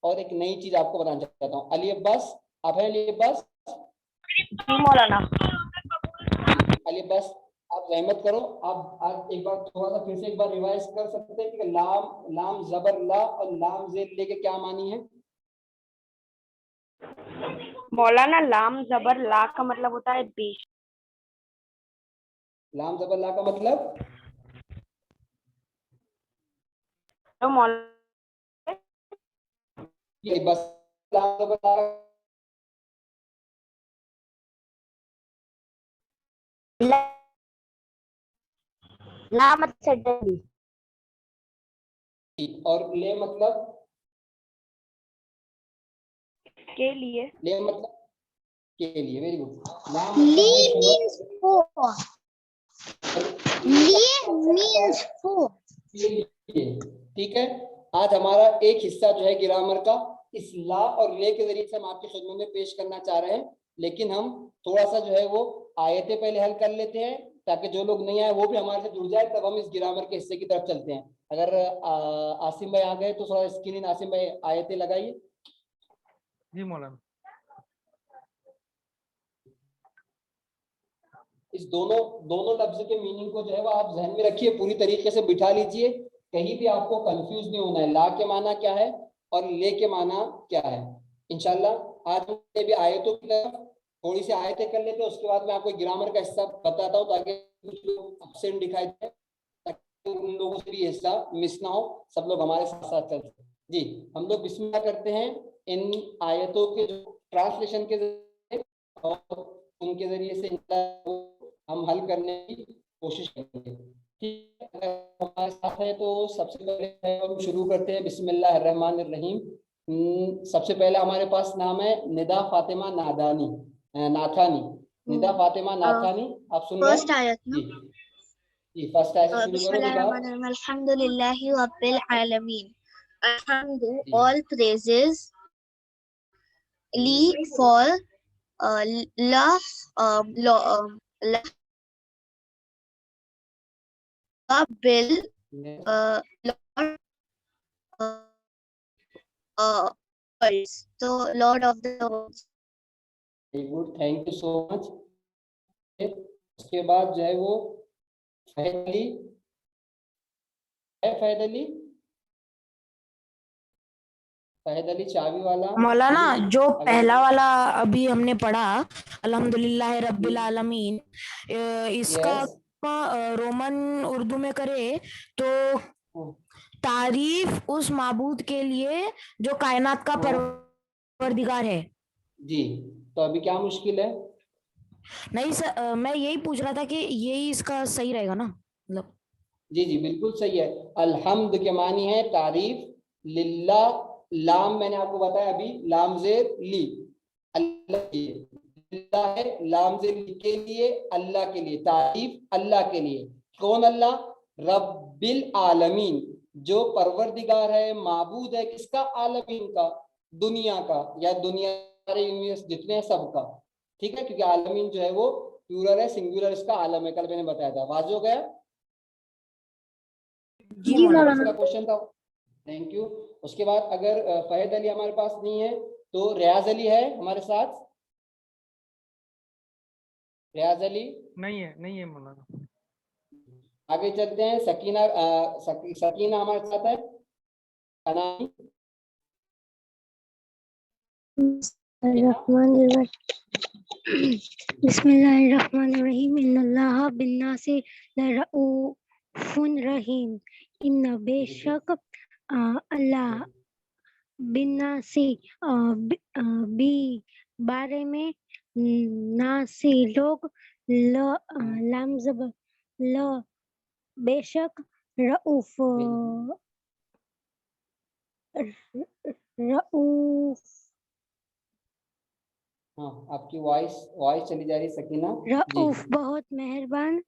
और एक नई चीज आपको बताना चाहता हूँ। अली अब्बास, आप है अली अब्बास? जी मौलाना। अली अब्बास, आप रहमत करो, आप एक बार थोड़ा सा फिर से एक बार रिवाइज कर सकते हैं कि लाम लाम जबर ला और लाम जेर ले के क्या मानी है? मौलाना लाम जबर ला का मतलब होता है बेश। लाम जबर ला का मतलब? तो मौलाना ये बस लाम जबर ला ला मतलब सडनली। और ले मतलब? के लिए। ले मतलब के लिए। Very good. लाम ली मतलब means for. Lee means for. ठीक है। आज हमारा एक हिस्सा जो है ग्रामर का इस ला और ले के जरिए से हम आपकी खिदमत में पेश करना चाह रहे हैं, लेकिन हम थोड़ा सा जो है वो आयतें पहले हल कर लेते हैं ताकि जो लोग नहीं आए वो भी हमारे से जुड़ जाए, तब हम इस ग्रामर के हिस्से की तरफ चलते हैं। अगर आसिम भाई आ गए तो थोड़ा स्क्रीन आसिम भाई आयतें लगाइए। जी मौलाना। इस दोनों दोनों लफ्ज के मीनिंग को जो है वो आप जहन में रखिए, पूरी तरीके से बिठा लीजिए, कहीं भी आपको कंफ्यूज नहीं होना है। ला के माना क्या है और ले के माना क्या है। इंशाल्लाह आज हम भी आयतों की तरफ थोड़ी सी आयतें कर लेते हैं, उसके बाद मैं आपको ग्रामर का हिस्सा बताता हूँ ताकि कुछ लोग एब्सेंट दिखाई दे, ताकि उन लोगों से भी हिस्सा मिस ना हो, सब लोग हमारे साथ साथ चलते। जी, हम लोग बिस्मिल्लाह करते हैं इन आयतों के जो ट्रांसलेशन के जरिए और उनके जरिए से हम हल करने की कोशिश करेंगे। ठीक है, अगर हमारे साथ है तो सबसे पहले हम शुरू करते हैं। बिस्मिल्लाहिर्रहमानिर्रहीम। सबसे पहले हमारे पास नाम है निदा फातिमा नादानी नाथानी। निदा फातिमा नाथानी, आप सुन रहे हैं? फर्स्ट आयत ना? जी फर्स्ट आयत से शुरू करो निदा। बिस्मिल्लाहिर्रहमानिर्रहीम अल्हम्दुलिल्लाहि रब्बिल आलमीन। Alhamdu, ji all praises Li for la la la Bill Lord so Lord of the worlds. Very good, thank you so much. उसके बाद जो है वो फहद अली है। फहद अली, फहद अली चाबी वाला। मौलाना जो अगर पहला वाला अभी हमने पढ़ा अल्हम्दुलिल्लाह रब्बिल आलमीन, इसका यस रोमन उर्दू में करे तो तारीफ उस माबूद के लिए जो कायनात का परवरदिगार है। जी, तो अभी क्या मुश्किल है? नहीं सर, मैं यही पूछ रहा था कि यही इसका सही रहेगा ना, मतलब। जी जी बिल्कुल सही है। अल्हम्द के मानी है तारीफ, लिल्ला लाम मैंने आपको बताया अभी, लाम जेर ली अल्लाह के लिए, लिल्ला है लाम जेर ली के लिए, अल्लाह के लिए, तारीफ अल्लाह के लिए। कौन अल्लाह? रब्बिल आलमीन, जो परवरदिगार है, माबूद है किसका? आलमीन का, दुनिया का, या दुनिया सारे यूनिवर्स जितने हैं सबका। ठीक है, क्योंकि आलमीन जो है वो प्लूरल है, सिंगुलर इसका आलम है, कल मैंने बताया था। वाज़ हो गया? जी का मौलाना। क्वेश्चन था। Thank you. उसके बाद अगर फहद अली हमारे पास नहीं है तो रियाज अली है हमारे साथ। रियाज अली नहीं है मौलाना। आगे चलते हैं। सकीना सकीना हमारे साथ है। अनानी बिस्मिल्लाहिर्रहमानिर्रहीम इन्नल्लाहा बिन्नासी लरऊफुन रहीम। इन्ना बेशक अल्लाह बिन्नासी बी बारे में, नासी लोग, लाम जबर ल बेशक, रऊफ रऊफ हाँ, आपकी वॉइस वॉइस चली जा रही है सकीना जी। रऊफ बहुत मेहरबान,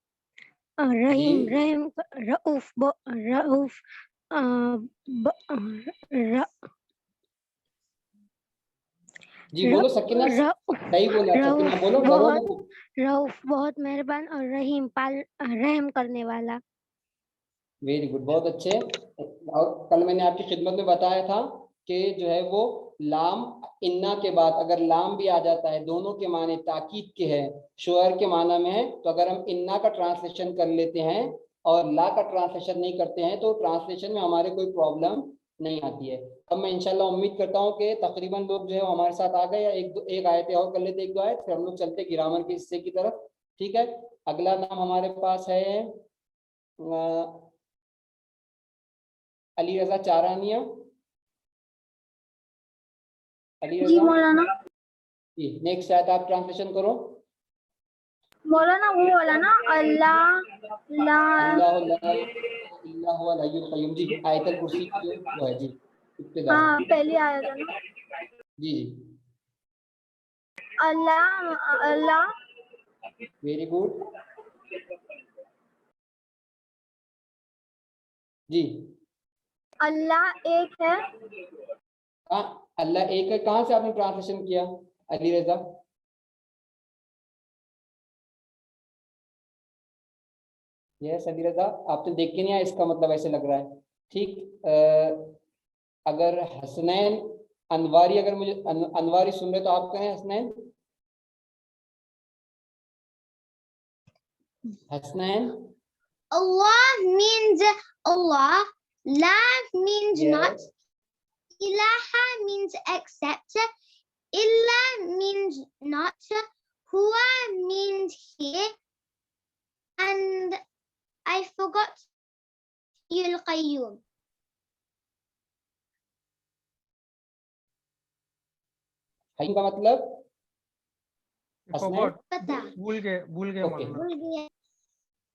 जी रहीम रहीम रऊफ रऊफ जी बोलो सकीना, सही बोला सकीना, बोलो डरो मत। रऊफ बहुत मेहरबान और रहीम रहम करने वाला। वेरी गुड, बहुत अच्छे। और कल मैंने आपकी खिदमत में बताया था कि जो है वो लाम इन्ना के बाद अगर लाम भी आ जाता है, दोनों के माने ताकीद के है, शोर के माना में है, तो अगर हम इन्ना का ट्रांसलेशन कर लेते हैं और ला का ट्रांसलेशन नहीं करते हैं तो ट्रांसलेशन में हमारे कोई प्रॉब्लम नहीं आती है। अब मैं इंशाल्लाह उम्मीद करता हूँ कि तकरीबन लोग जो है हमारे साथ आ गए, या एक आयत और कर लेते, एक दो आयत, फिर हम लोग चलते ग्रामर के हिस्से की तरफ। ठीक है, अगला नाम हमारे पास है अली रजा चारानिया। अली जी रजा मौलाना। जी, नेक्स्ट आयत आप ट्रांसलेशन करो। मौलाना वो वाला ना, अल्लाह ला अल्लाह ला इल्ला हुवल हय्युल क़य्यूम। जी, आयतल कुर्सी की जो वो है जी, इब्तिदा। हाँ पहली आयत है ना, जी जी, अल्लाह अल्लाह वेरी गुड जी। अल्लाह एक है। हाँ, अल्लाह एक है, कहाँ से आपने ट्रांसलेशन किया अली रजा? यस अली रजा, आपने देख के नहीं आया, इसका मतलब ऐसे लग रहा है। ठीक, अगर हसनैन अनवारी, अगर मुझे अनवारी सुन रहे तो आप कहें Hasnain. Hasnain Allah means Allah, La means not, yes. Ilaha means except, Illa means not, Huwa means he, and I forgot Yul Qayyum. हय्यूम का मतलब Forgot, पता भूल गए ओके मौलाना। भूल गया।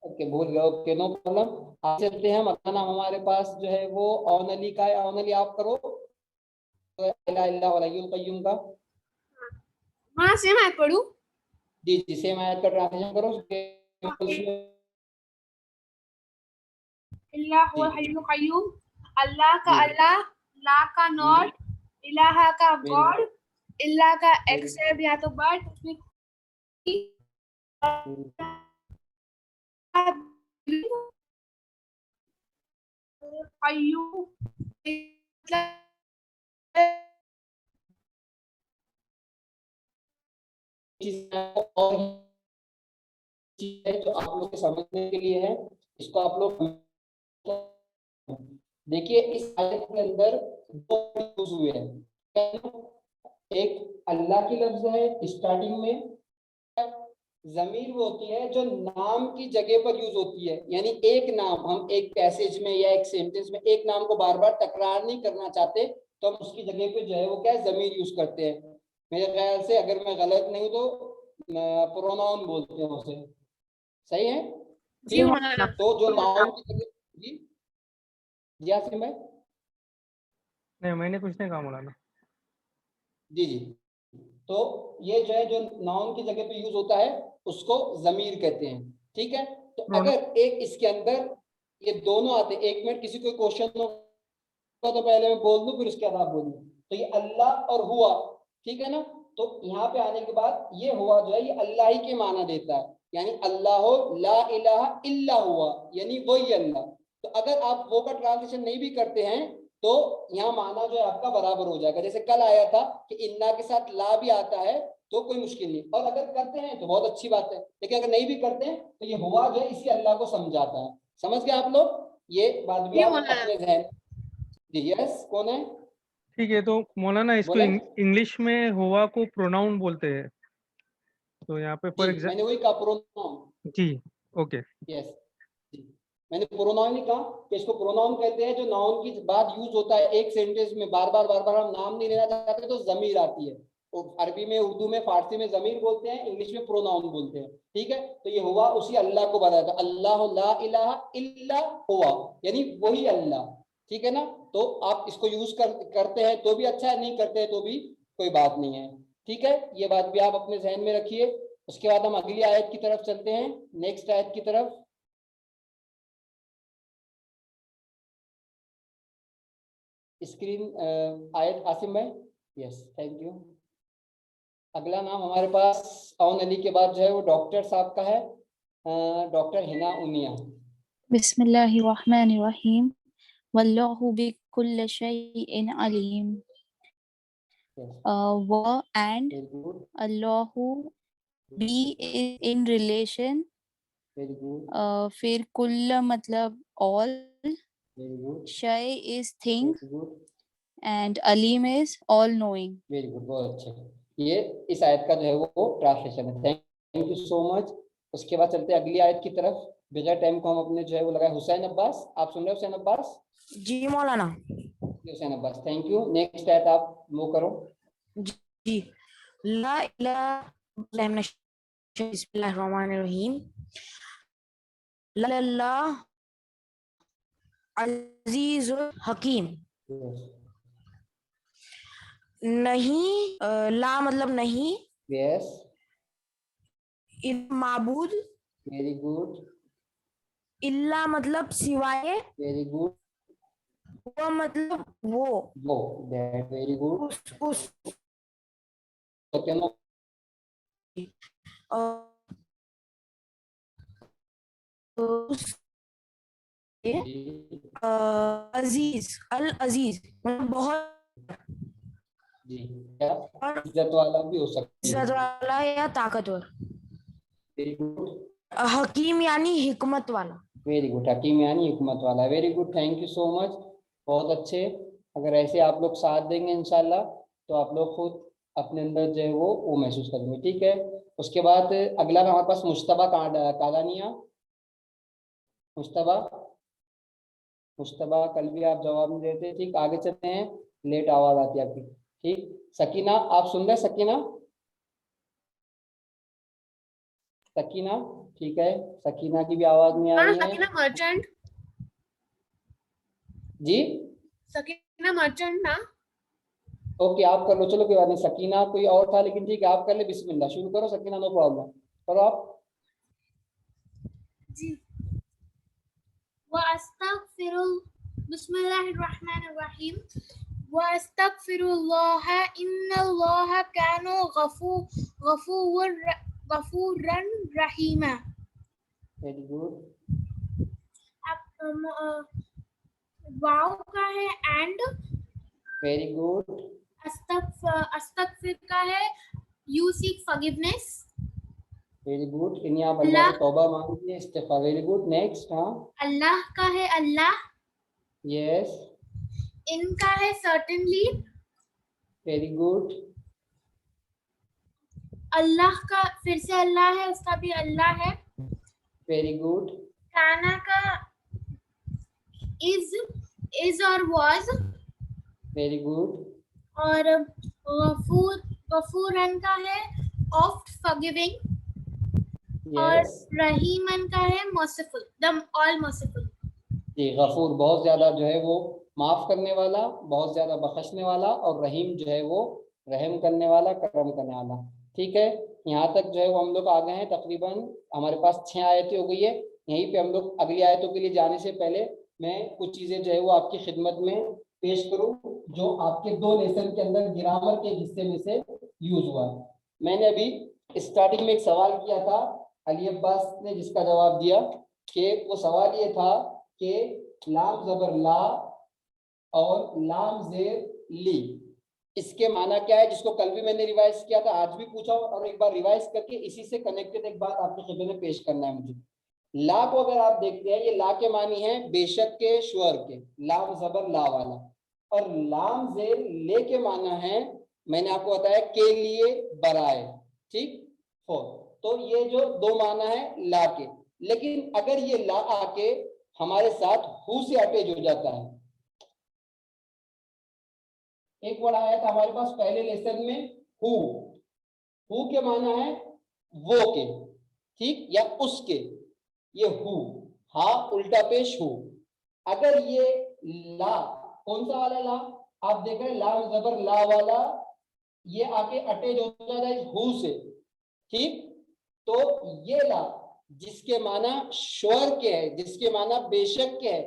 ओके, भूल गए, ओके नो प्रॉब्लम। आप चलते हैं, अगला नाम हमारे पास जो है वो औन अली का है। औन अली आप करो तो ला इलाहा वल हय्युल क़य्यूम का। वहाँ से मैं पढ़ूं। जी जी, सेम आयत का ट्रांसलेशन करो। इल्ला हुवल हय्युल क़य्यूम, अल्लाह का जी। अल्लाह, ला का नॉट, इलाहा का Very गॉड, इल्ला का Very एक्सेप्ट या तो बट, कय्यूम और चीज है जो आप लोग के समझने के लिए है, इसको आप लोग देखिए। इस आयत के अंदर दो यूज हुए हैं। एक अल्लाह की लफ्ज है स्टार्टिंग में, जमीर वो होती है जो नाम की जगह पर यूज होती है, यानी एक नाम, हम एक पैसेज में या एक सेंटेंस में एक नाम को बार बार तकरार नहीं करना चाहते तो हम उसकी जगह पे जो है वो क्या है, जमीर यूज करते हैं। मेरे ख्याल से अगर मैं गलत नहीं तो प्रोनाउन बोलते हैं उसे, सही है? जी मौलाना। तो जो नाउन की जगह, जी जी आसिम भाई। नहीं, मैंने कुछ नहीं कहा मौलाना। जी जी, तो ये जो है जो नाउन की जगह पे यूज होता है उसको जमीर कहते हैं। ठीक है, तो अगर एक इसके अंदर ये दोनों आते, एक मिनट किसी कोई क्वेश्चन होगा तो पहले मैं बोल दूं फिर उसके बाद आप बोलूं। तो ये अल्लाह और हुआ, ठीक है ना, तो यहाँ पे आने के बाद ये हुआ जो है ये अल्लाह ही के माना देता है, यानी अल्लाह ला इलाहा इल्ला हुआ, यानी वही अल्लाह। तो अगर आप वो का ट्रांसलेशन नहीं भी करते हैं तो यहाँ माना जो है आपका बराबर हो जाएगा। जैसे कल आया था कि इन्ना के साथ ला भी आता है तो कोई मुश्किल नहीं, और अगर करते हैं तो बहुत अच्छी बात है, लेकिन अगर नहीं भी करते हैं तो ये हुआ जो है इसी अल्लाह को समझाता है। समझ गए आप लोग? ये बात भी आप अपने जहन जी। यस, कौन है? ठीक है, तो मौलाना इसको बोले इंग्लिश में हुआ को प्रोनाउन बोलते हैं, तो यहाँ पे जी, फॉर एग्जाम्पल। मैंने वही कहा प्रोनाउन। जी, ओके। यस जी, मैंने प्रोनाउन ही कहा कि इसको प्रोनाउन कहते हैं जो नाउन की बात यूज होता है एक सेंटेंस में, बार बार हम नाम नहीं लेना चाहते तो जमीर आती है। तो अरबी में, उर्दू में, फारसी में जमीर बोलते हैं, इंग्लिश में प्रोनाउन बोलते हैं। ठीक है, तो ये हुआ उसी अल्लाह को बताया था, अल्लाह ला इलाहा इल्ला हुआ, यानी वही अल्लाह। ठीक है ना, तो आप इसको यूज करते हैं तो भी अच्छा है, नहीं करते हैं तो भी कोई बात नहीं है। ठीक है, ये बात भी आप अपने जहन में रखिए। उसके बाद हम अगली आयत की तरफ चलते हैं, नेक्स्ट आयत की तरफ। स्क्रीन आयत आसिम भाई, यस थैंक यू। अगला नाम हमारे पास औन अली के बाद जो है वो डॉक्टर साहब का है, डॉक्टर हिना उनिया। बिस्मिल्लाहिर्रहमानिर्रहीम। वल्लाहु बिकुल्लि शैइन अलीम. And very good, Allahu be is in relation. Very good, फिर कुल्ल मतलब all. Very good, Shay is thing very good, and Alim is all knowing. Very good, बहुत अच्छे। ये इस आयत का जो है वो ट्रांसलेशन है। Thank you so much. उसके बाद चलते हैं अगली आयत की तरफ। बगैर टाइम को हम अपने जो है वो लगाए हुसैन अब्बास। आप सुन रहे हो हुसैन अब्बास? जी मौलाना। Hussain Abbas, thank you. Next आयत आप मूव करो। जी। ला इलाहा बिस्मिल्लाहिर्रहमानिर्रहीम। ला अजीजुल हकीम। नहीं, ला मतलब नहीं, यस, माबूद, वेरी गुड, इल्ला मतलब सिवाय, वेरी गुड, वो मतलब वो, दैट, वेरी गुड। उस ओके, नो, उस अजीज, अल अजीज मतलब बहुत जी, क्या और इज्जत वाला भी हो सकता इज्जत है। वाला या ताकतवर। वेरी गुड, हकीम यानी हिकमत वाला। वेरी गुड, हकीम यानी हिकमत वाला। Very good, thank you so much, बहुत अच्छे। अगर ऐसे आप लोग साथ देंगे इंशाल्लाह तो आप लोग खुद अपने अंदर जो है वो महसूस करेंगे, ठीक है। उसके बाद अगला हमारे पास मुश्तबा कालानिया। मुश्तबा, मुश्तबा कल भी आप जवाब नहीं देते, ठीक। आगे चलते हैं, लेट आवाज आती है आपकी, ठीक। सकीना, आप सुन रहे हैं? सकीना, सकीना, ठीक है। सकीना की भी आवाज नहीं आ रही है। सकीना मर्चेंट, जी, सकीना मर्चेंट ना। ओके, आप कर लो, चलो कोई बात नहीं। सकीना कोई और था लेकिन ठीक है, आप कर ले, बिस्मिल्लाह शुरू करो सकीना, नो प्रॉब्लम, करो आप। जी। वअस्तगफिरुल बिस्मिल्लाहिर्रहमानिर्रहीम। वअस्तगफिरुल्लाह इन्नल्लाह काना गफूरन रहीमा। वेरी गुड, वाव का है एंड, वेरी गुड, अस्तगफिर का है you seek forgiveness. Very good. इन्हें आप अल्लाह से तौबा मांगिए, इस्तिग़फार। Very good, next. हाँ, अल्लाह का है अल्लाह, यस, इनका है सर्टेनली, वेरी गुड, अल्लाह का फिर से अल्लाह है, उसका भी अल्लाह है। वेरी गुड, काना का इज और वाज, वेरी गुड, और गफूरन का है ऑफ्ट फॉरगिविंग, और यस। रहीमन का है मर्सीफुल, द ऑल मर्सीफुल। जी, गफूर बहुत ज्यादा जो है वो माफ करने वाला, बहुत ज्यादा बख्शने वाला, और रहीम जो है वो रहम करने वाला, करम करने वाला, ठीक है। यहाँ तक जो है वो हम लोग आ गए हैं। तकरीबन हमारे पास 6 आयतें हो गई है। यहीं पे हम लोग अगली आयतों के लिए जाने से पहले मैं कुछ चीजें जो है वो आपकी खिदमत में पेश करूं जो आपके 2 लेसन के अंदर ग्रामर के हिस्से में से यूज हुआ। मैंने अभी स्टार्टिंग में एक सवाल किया था, अली अब्बास ने जिसका जवाब दिया कि वो सवाल ये था कि लाम जबर ला और लाम जेर ली, इसके माना क्या है, जिसको कल भी मैंने रिवाइज किया था, आज भी पूछा और एक बार रिवाइज करके इसी से कनेक्टेड एक बात आपके खिदमत में पेश करना है मुझे। ला को अगर आप देखते हैं, ये ला के मानी है बेशक के, श्योर के, लाम जबर ला वाला, और लाम जेर ले के माना है, मैंने आपको बताया के लिए, बराए, ठीक, फॉर। तो ये जो 2 माना है ला के, लेकिन अगर ये ला आके हमारे साथ हु से अटैच हो जाता है, एक वर्ड आया था हमारे पास पहले लेसन में हु के माना है वो के, ठीक, या उसके, ये हु, हा उल्टा पेश हु। अगर ये ला, कौन सा वाला ला, आप देख रहे हैं लाम जबर ला वाला, ये आके अटैच हो जाता है हु से, ठीक। तो ये ला जिसके माना श्योर के है, जिसके माना बेशक के है,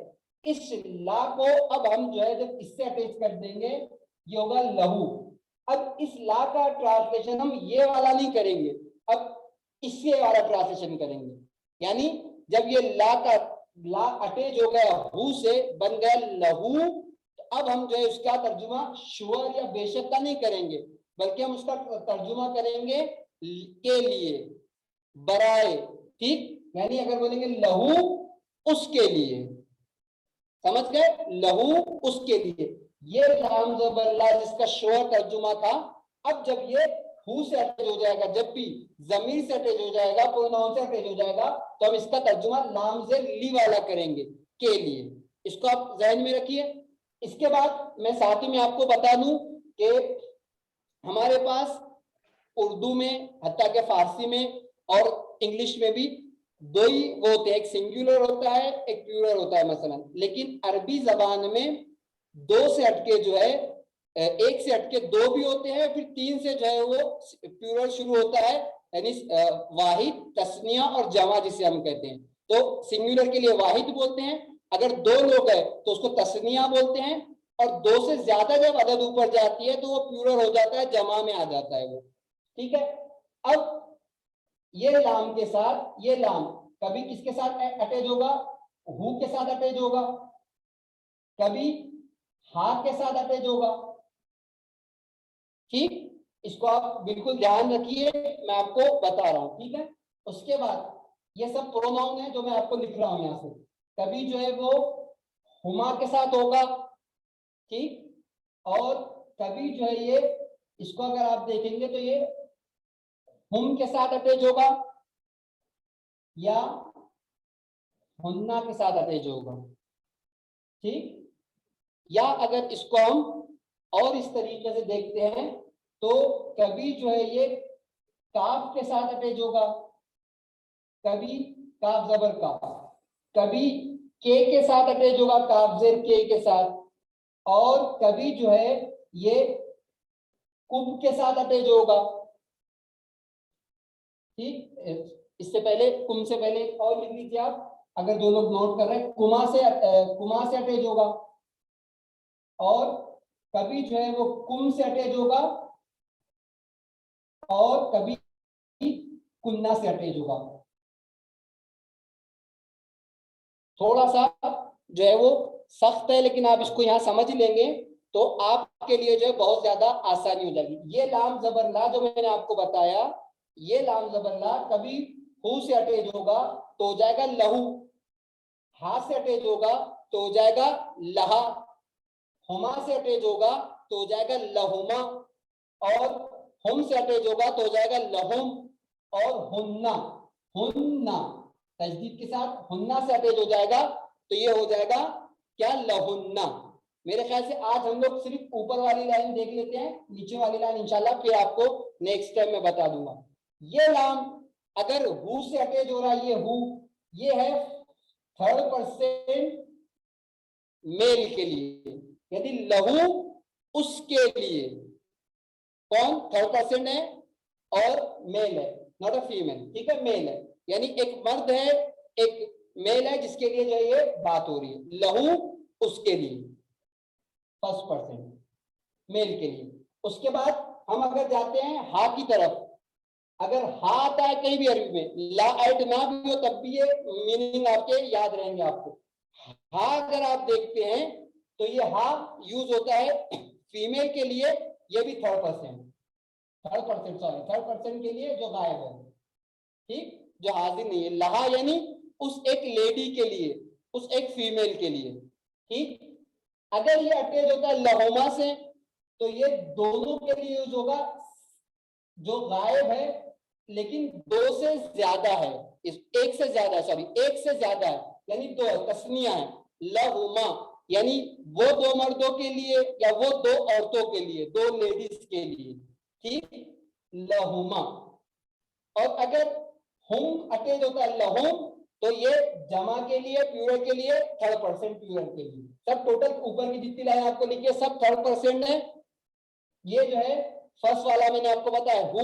इस ला को अब हम जो है जब इससे अटैच कर देंगे, ये होगा लहू। अब इस ला का ट्रांसलेशन हम ये वाला नहीं करेंगे, अब इससे वाला ट्रांसलेशन करेंगे। यानी जब ये ला का ला अटैच हो गया हु से, बन गया लहू। अब हम जो है उसका तर्जुमा श्योर या बेशक का नहीं करेंगे, बल्कि हम उसका तर्जुमा करेंगे के लिए, बराए। ठीक, यानी अगर बोलेंगे लहू उसके लिए, समझ गए, लहू उसके लिए, ये लाम ज़बर ला जिसका श्योर तर्जुमा था। अब जब ये हु से अटैच हो जाएगा, जब भी जमीर से अटैच हो जाएगा, प्रोनाउन से अटैच हो जाएगा, तो हम इसका तर्जुमा लाम से ली वाला करेंगे, के लिए। इसको आप जहन में रखिए। इसके बाद मैं साथ ही में आपको बता दूं कि हमारे पास उर्दू में, हत्ता के फारसी में और इंग्लिश में भी दो ही वो होते हैं, एक सिंगुलर होता है, एक प्लूरल होता है मसलन। लेकिन अरबी जबान में दो से हटके जो है, एक से हटके दो भी होते हैं, फिर तीन से जो है वो प्लूरल शुरू होता है, यानी वाहिद, तस्निया और जमा जिसे हम कहते हैं। तो सिंगुलर के लिए वाहिद बोलते हैं, अगर दो लोग हैं तो उसको तस्निया बोलते हैं, और दो से ज्यादा जब अदद ऊपर जाती है तो वो प्लूरल हो जाता है, जमा में आ जाता है वो। ठीक है, अब ये लाम के साथ, ये लाम कभी किसके साथ अटैच होगा, हु के साथ अटैच होगा, कभी हा के साथ अटैच होगा। ठीक, इसको आप बिल्कुल ध्यान रखिए, मैं आपको बता रहा हूं। ठीक है, उसके बाद ये सब प्रोनाउन है जो मैं आपको लिख रहा हूं यहां से, कभी जो है वो हुमा के साथ होगा। ठीक, और कभी जो है ये, इसको अगर आप देखेंगे तो ये हुम के साथ अटैच होगा या हुन्ना के साथ अटैच होगा। ठीक, या अगर इसको हम और इस तरीके से देखते हैं तो कभी जो है ये काफ के साथ अटैच होगा, कभी काफ जबर का, कभी के साथ अटैच होगा, काफ जेर के साथ, और कभी जो है ये कुब के साथ अटैच होगा। ठीक, इससे पहले कुम से पहले और लिख लीजिए आप, अगर दो लोग नोट कर रहे हैं, कुमा से अटैच होगा, और कभी जो है वो कुम से अटैच होगा, और कभी कुन्ना से अटैच होगा। थोड़ा सा जो है वो सख्त है, लेकिन आप इसको यहाँ समझ लेंगे तो आपके लिए जो है बहुत ज्यादा आसानी हो जाएगी। ये लाम जबर ला जो मैंने आपको बताया, ये लाम जबर ला कभी हु से अटैच होगा तो हो जाएगा लहू, हा से अटैच होगा तो हो जाएगा लहा, हुमा से अटैच होगा तो हो जाएगा लहुमा, और हुम से अटैच होगा तो हो जाएगा लहुम, और हुन्ना, हुन्ना तजदीद के साथ हुन्ना से अटैच हो जाएगा तो ये हो जाएगा क्या, लहुन्ना। मेरे ख्याल से आज हम लोग सिर्फ ऊपर वाली लाइन देख लेते हैं, नीचे वाली लाइन इंशाल्लाह फिर आपको नेक्स्ट टाइम में बता दूंगा। ये लाम अगर हु से अटैच हो रहा है, ये हु, ये है थर्ड पर्सन मेल के लिए, यदि लहू उसके लिए, कौन थर्ड पर्सन है और मेल है, नॉट अ फीमेल। ठीक है, मेल है, यानी एक मर्द है एक मेल है जिसके लिए जो है ये बात हो रही है, लहू उसके लिए, फर्स्ट पर्सन मेल के लिए। उसके बाद हम अगर जाते हैं हा की तरफ, अगर हा आता है कहीं भी अरबी में, ला ऐड ना भी हो तब भी ये मीनिंग आपके याद रहेंगे आपको। हा अगर आप देखते हैं तो ये हा यूज होता है फीमेल के लिए, ये भी थर्ड पर्सन के लिए जो गायब है, ठीक, जो हाजिर नहीं है। लहा यानी उस एक लेडी के लिए, उस एक फीमेल के लिए। ठीक, अगर ये अटैच होता है लहुमा से तो ये दोनों के लिए यूज होगा, जो गायब है लेकिन दो से ज्यादा है, एक से ज्यादा, सॉरी एक से ज्यादा है, यानी दो तस्निया है, लहुमा यानी वो दो मर्दों के लिए या वो दो औरतों के लिए, दो लेडीज के लिए। ठीक, लहुमा। और अगर हुम अटैच होता है लहुम तो ये जमा के लिए, प्लूरल के लिए, थर्ड पर्सन प्लूरल के लिए। सब टोटल ऊपर की जितनी लाइन आपको लिखी है सब थर्ड पर्सन है। ये जो है फर्स्ट वाला मैंने आपको बताया, हु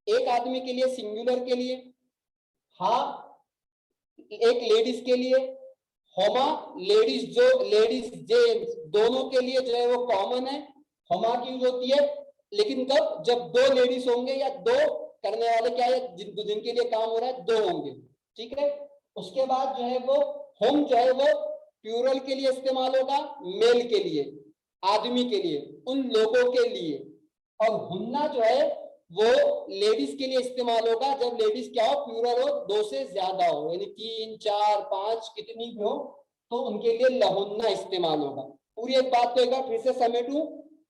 एक आदमी के लिए, सिंगुलर के लिए, हा एक लेडीज के लिए, होमा लेडीज, जो लेडीज जेंट्स दोनों के लिए जो है वो कॉमन है, होमा की यूज होती है। लेकिन कब, जब दो लेडीज होंगे या दो करने वाले क्या है जिनके लिए काम हो रहा है दो होंगे। ठीक है, उसके बाद जो है वो हम जो है वो प्लूरल के लिए इस्तेमाल होगा, मेल के लिए, आदमी के लिए, उन लोगों के लिए। और हुन्ना जो है वो लेडीज के लिए इस्तेमाल होगा जब लेडीज क्या हो, प्लूरल हो, 2 से ज्यादा हो, यानी 3, 4, 5 कितनी भी हो, तो उनके लिए लहुन्ना इस्तेमाल होगा। पूरी एक बात को एक बार फिर से समेटूं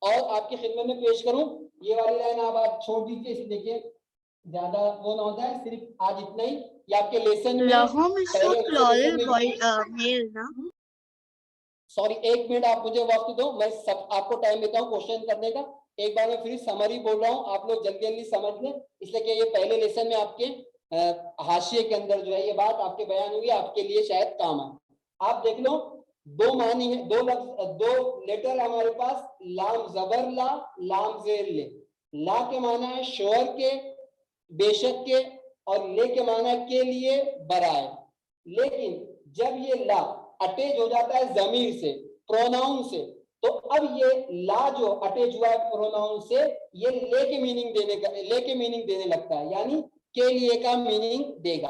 और आपकी खिदमत में पेश करूं। ये वाली लाइन आप आज छोड़ दीजिए, इसलिए कि ज्यादा वो ना हो जाए, सिर्फ आज इतना ही। ये आपके लेसन में Lahum is so पहले plural लेसन में male, na? सॉरी, 1 मिनट आप मुझे वक्त दो, मैं सब आपको टाइम देता हूँ क्वेश्चन करने का। एक बार मैं फिर समरी बोल रहा हूँ, आप लोग जल्दी जल्दी समझ लें, इसलिए कि ये पहले लेसन में आपके हाशिए के अंदर जो है ये बात आपके बयान हुई, आपके लिए शायद काम आए। आप देख लो, 2 मानी है, 2 लफ्ज, 2 लेटर हमारे पास, लाम जबर ला, लाम जेर ले। ला के माना है श्योर के, बेशक के, और ले के माना है के लिए, बराए। लेकिन जब ये ला अटैच हो जाता है जमीर से, प्रोनाउन से, तो अब ये ला जो अटैच हुआ है प्रोनाउन से, ये ले के मीनिंग देने लगता है, यानी के लिए का मीनिंग देगा।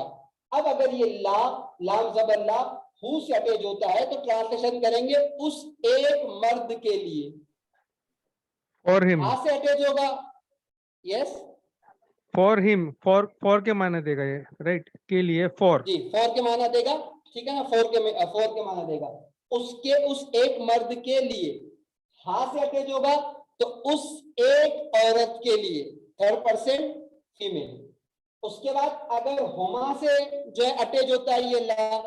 अब अगर ये ला, लाम जबर ला, हु से अटैच होता है तो ट्रांसलेशन करेंगे उस एक मर्द के लिए। फॉर हिम, आ से अटैच होगा, यस फॉर हिम, फॉर के माने देगा ये, राइट, के लिए, फॉर। जी, फॉर के माना देगा, ठीक है ना, फॉर के माना देगा, उसके, उस एक मर्द के लिए। हा से अटैच होगा तो उस एक औरत के लिए, 3rd पर्सन फीमेल। उसके बाद अगर हुमा से जो है अटैच होता है ये ला,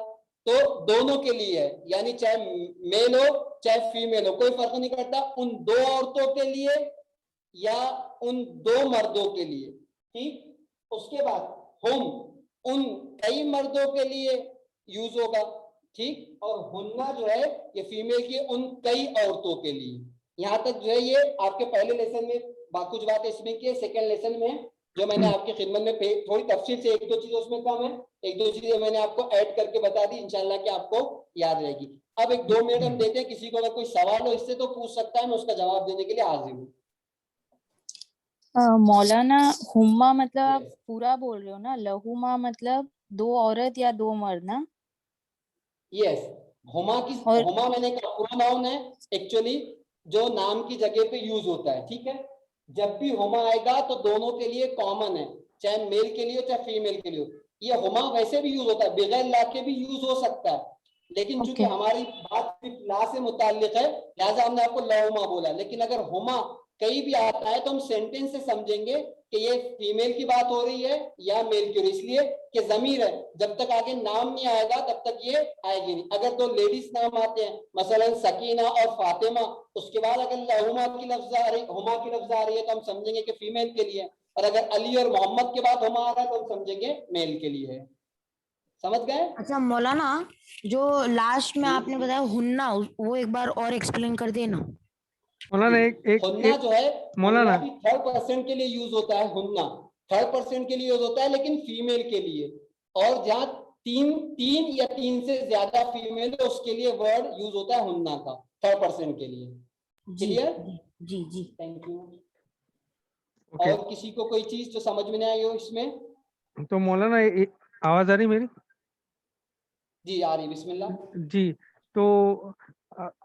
तो दोनों के लिए है, यानी चाहे मेल हो चाहे फीमेल हो, कोई फर्क नहीं करता, उन 2 औरतों के लिए या उन 2 मर्दों के लिए, ठीक। उसके बाद हुम उन कई मर्दों के लिए यूज होगा, ठीक। और हुन्ना जो है ये फीमेल की उन कई औरतों के लिए। यहाँ तक जो है ये आपके पहले लेसन में कुछ बातें इसमें की, सेकेंड लेसन में जो मैंने आपकी खिदमत में थोड़ी तफसील से 1-2 चीजें उसमें कम है, 1-2 चीजें मैंने आपको ऐड करके बता दी, इंशाल्लाह कि आपको याद रहेगी। अब 1-2 मिनट हम देते हैं, किसी को अगर कोई सवाल हो इससे तो पूछ सकता है, मैं उसका जवाब देने के लिए हाजिर हूँ। मौलाना, हुम्मा मतलब आप Yes. पूरा बोल रहे हो ना, लहुमा मतलब 2 औरत या 2 मर्द ना? यस, हुमा की, और हुमा मैंने कहा प्रोनाउन है एक्चुअली, जो नाम की जगह पे यूज होता है, ठीक है। जब भी हुमा आएगा तो दोनों के लिए कॉमन है, चाहे मेल के लिए चाहे फीमेल के लिए। ये हुमा वैसे भी यूज होता है, बगैर ला के भी यूज हो सकता है, लेकिन चूंकि हमारी बात सिर्फ ला से मुताल्लिक है, लिहाजा हमने आपको लहुमा बोला। लेकिन अगर हुमा कहीं भी आता है तो हम सेंटेंस से समझेंगे कि ये फीमेल की बात हो रही है या मेल की हो रही है, इसलिए कि जमीर है, जब तक आगे नाम नहीं आएगा तब तक ये आएगी नहीं। अगर 2 लेडीज नाम आते हैं, मसलन सकीना और फातिमा, उसके बाद अगर लहुमा की लफ्ज आ रही, हुमा की लफ्ज आ रही है, तो हम समझेंगे कि फीमेल के लिए। और अगर अली और मोहम्मद के बाद हुमा आ रहा है तो हम समझेंगे मेल के लिए है। समझ गए? अच्छा मौलाना, जो लास्ट में आपने बताया हुन्ना, वो एक बार और एक्सप्लेन कर देना। मौलाना हुन्ना जो है, मौलाना, हुन्ना भी 3rd पर्सन के लिए यूज होता है, हुन्ना 3rd पर्सन के लिए यूज होता है, लेकिन फीमेल के लिए। और जहां 3 या 3 से ज्यादा फीमेल है उसके लिए वर्ड यूज होता है हुन्ना का, 3rd पर्सन के लिए। क्लियर? जी जी। Thank you. ओके। और किसी को कोई चीज जो समझ में नहीं आई हो इसमें? तो मौलाना आवाज आ रही मेरी? जी आ रही, बिस्मिल्लाह। जी, तो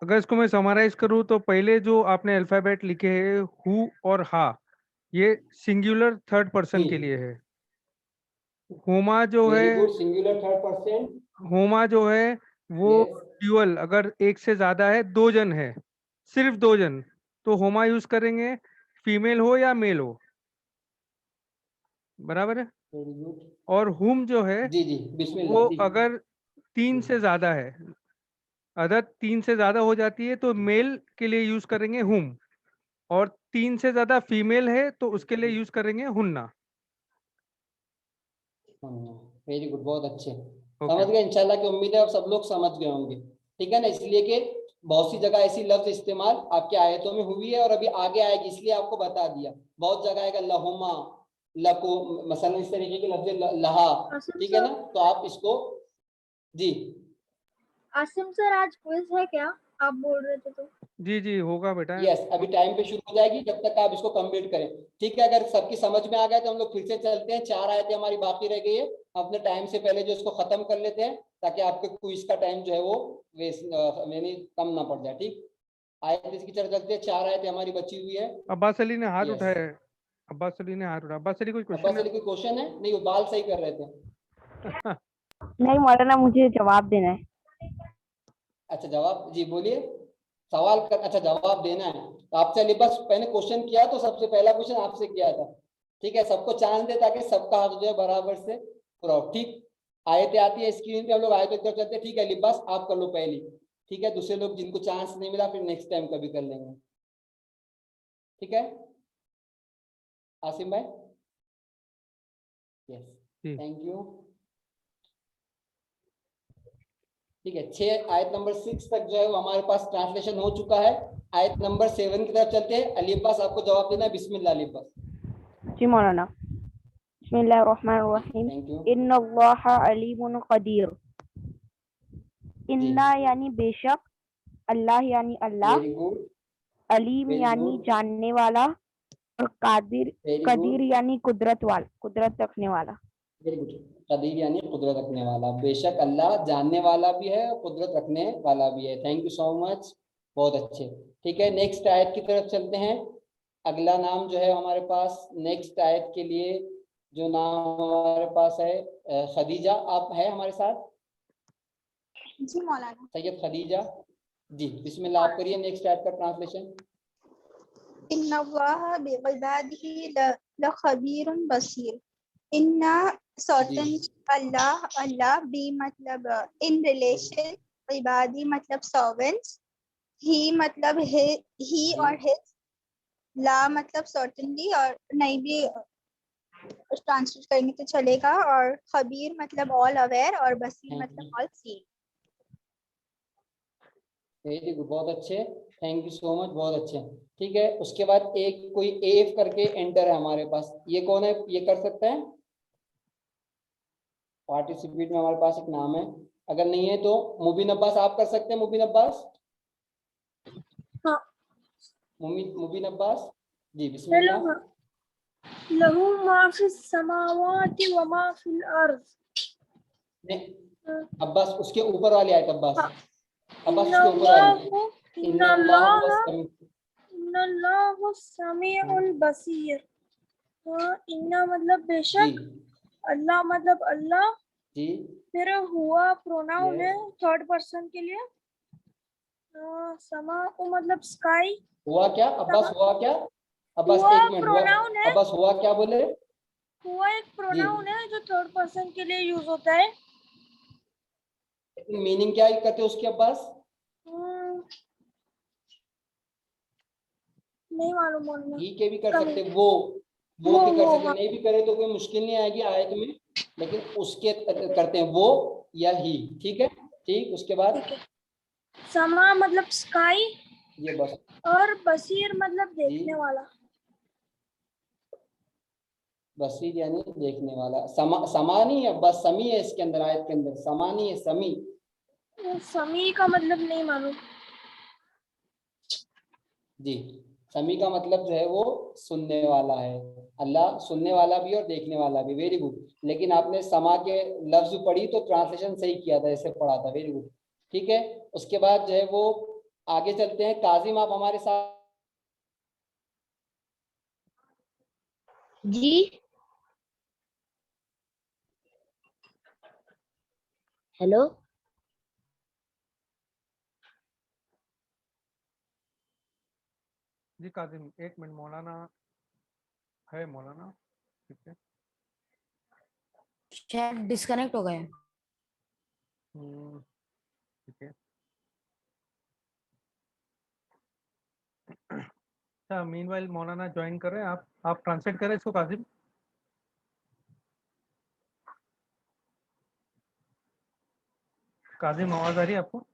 अगर इसको मैं समराइज करूँ तो पहले जो आपने अल्फाबेट लिखे हैं हु और हा, ये सिंगुलर 3rd पर्सन जी, के लिए है। हुमा जो वेरी है, good, singular 3rd person. Huma जो है वो यस, ड्यूअल, अगर एक से ज्यादा है, 2 जन है, सिर्फ 2 जन, तो हुमा यूज करेंगे, फीमेल हो या मेल हो, बराबर है। Very good. और हुम जो है जी जी, बिस्मिल्लाह वो जी। अगर 3 से ज्यादा है, अगर 3 से ज्यादा हो जाती है तो मेल के लिए यूज करेंगे हुम, और 3 से ज्यादा फीमेल है तो उसके लिए यूज करेंगे हुन्ना। वेरी गुड, बहुत अच्छे, ओके। समझ गए इंशाल्लाह की उम्मीद है आप सब लोग समझ गए होंगे, ठीक है ना। इसलिए कि बहुत सी जगह ऐसी लफ्ज इस्तेमाल आपके आयतों में हुई है और अभी आगे आएगी, इसलिए आपको बता दिया। बहुत जगह आएगा लहुमा, लको, मसलन इस तरीके के लफ्ज लहा, ठीक है ना। तो आप इसको, जी आसिम सर, आज क्विज है क्या? आप बोल रहे थे तो। जी जी होगा बेटा। यस, अभी टाइम पे शुरू हो जाएगी, जब तक आप इसको कंप्लीट करें, ठीक है। अगर सबकी समझ में आ गया तो हम लोग फिर से चलते हैं, 4 आयतें हमारी बाकी रह गई है, अपने टाइम से पहले जो इसको खत्म कर लेते हैं। ताकि आपके क्विज का टाइम जो है वो वेस्ट यानी कम ना पड़ जाए। ठीक, आयत इसकी तरफ चलते हैं। 4 आयतें हमारी बची हुई है। अब्बास अली ने हाथ Yes. उठाया है। अब्बास अली ने हाथ उठाया। अब्बास अली कोई अब्बास क्वेश्चन अली कोई क्वेश्चन है? नहीं, वो बाल सही कर रहे थे। है? नहीं मौलाना, मुझे जवाब देना है। अच्छा, जवाब जी बोलिए। सवाल कर, अच्छा जवाब देना है तो आप चलिए, बस मैंने क्वेश्चन किया तो सबसे पहला क्वेश्चन आपसे किया था। ठीक है, सबको चांस दे ताकि सबका हाथ जो है बराबर से पूरा हो। ठीक, आयतें आती है स्क्रीन पे, हम लोग आयतों की तरफ चलते हैं। ठीक है, लिबास आप कर लो पहली। ठीक है, दूसरे लोग जिनको चांस नहीं मिला फिर नेक्स्ट टाइम कभी कर लेंगे। ठीक है आसिम भाई? यस, जी। Thank you. ठीक है, 6 आयत नंबर 6 तक जो है वो हमारे पास ट्रांसलेशन हो चुका है। आयत नंबर 7 की तरफ चलते हैं। अली अब्बास आपको जवाब देना है। बिस्मिल्लाह अली अब्बास। जी मौलाना। बिस्मिल्लाहिर्रहमानिर्रहीम। थैंक यू इन्नल्लाहा अलीमुन कदीर। जी, इन्ना यानी बेशक, अल्लाह यानी अल्लाह, वेरी गुड, अलीम वेरी यानी गुड, जानने वाला, और कादिर वेरी कदीर गुड, यानी कुदरत रखने वाला। Very good. कदीर यानी कुदरत रखने वाला। बेशक अल्लाह जानने वाला भी है और कुदरत रखने वाला भी है। थैंक यू सो मच, बहुत अच्छे। ठीक है, नेक्स्ट आयत की तरफ चलते हैं। अगला नाम जो है हमारे पास नेक्स्ट आयत के लिए जो नाम हमारे पास है खदीजा, आप है हमारे साथ? जी मौलाना। सैयद खदीजा जी, बिस्मिल्लाह आप करिए नेक्स्ट आयत का ट्रांसलेशन। इन्नल्लाहा बिइबादिही लखबीरुन बसीर। इन्ना सर्टन अल्लाह बी मतलब इन रिलेशन, इबादी मतलब सर्वेंट्स, ही मतलब ही और हिज, ला मतलब सर्टनली और नहीं भी ट्रांसलेट करेंगे तो चलेगा, और खबीर मतलब ऑल अवेयर, और बसीर मतलब ऑल सी। वेरी गुड, बहुत अच्छे, थैंक यू सो मच, बहुत अच्छे। ठीक है, उसके बाद एक कोई एफ करके एंटर है हमारे पास, ये कौन है? ये कर सकते हैं पार्टिसिपेट में? हमारे पास एक नाम है, अगर नहीं है तो मुबीन अब्बास आप कर सकते हैं। मुबीन अब्बास, हाँ। मुबीन अब्बास जी, बिस्मिल्लाह। लहू मा फिस समावाति व मा फिल अर्ज़। नहीं, अब्बास उसके ऊपर वाली आयत। अब्बास, अब्बास उसके ऊपर वाली। इन्नल्लाहु समीउल बसीर। इन्ना मतलब जी बेशक, अल्लाह मतलब अल्लाह, जी, फिर हुआ प्रोनाउन है यस। थर्ड पर्सन के लिए। समा मतलब स्काई। हुआ क्या अब्बास? हुआ क्या अब्बास? हुआ एक मिनट, हुआ प्रोनाउन है, अब्बास, हुआ क्या बोले? हुआ एक जी, प्रोनाउन है जो थर्ड पर्सन के लिए यूज होता है। मीनिंग क्या करते उसके अब्बास? नहीं मालूम बोलना। ही के भी कर कम सकते, वो के कर सकते, हाँ। नहीं भी करे तो कोई मुश्किल नहीं आएगी आयत में, लेकिन उसके करते हैं वो या ही। ठीक है, ठीक, उसके बाद ठीक है, समा मतलब स्काई, ये बस और बसीर मतलब जी, देखने वाला। बसीर यानी देखने वाला। समा नहीं है, बस समी है इसके अंदर, आयत के अंदर समा नहीं है, समी। समी का मतलब नहीं मालूम। जी, समी का मतलब जो है वो सुनने वाला है। अल्लाह सुनने वाला भी और देखने वाला भी। वेरी गुड, लेकिन आपने समा के लफ्ज पढ़ी तो ट्रांसलेशन सही किया था, ऐसे पढ़ा था। वेरी गुड, ठीक है। उसके बाद जो है वो आगे चलते हैं। काजिम आप हमारे साथ? जी हेलो। जी काजिम, एक मिनट, मौलाना है, मौलाना ठीक है। शायद डिस्कनेक्ट हो गए। ठीक है, अच्छा मीनवाइल मौलाना ज्वाइन कर रहे हैं। आप ट्रांसलेट करें इसको काजिम। काजिम आवाज आ रही है आपको?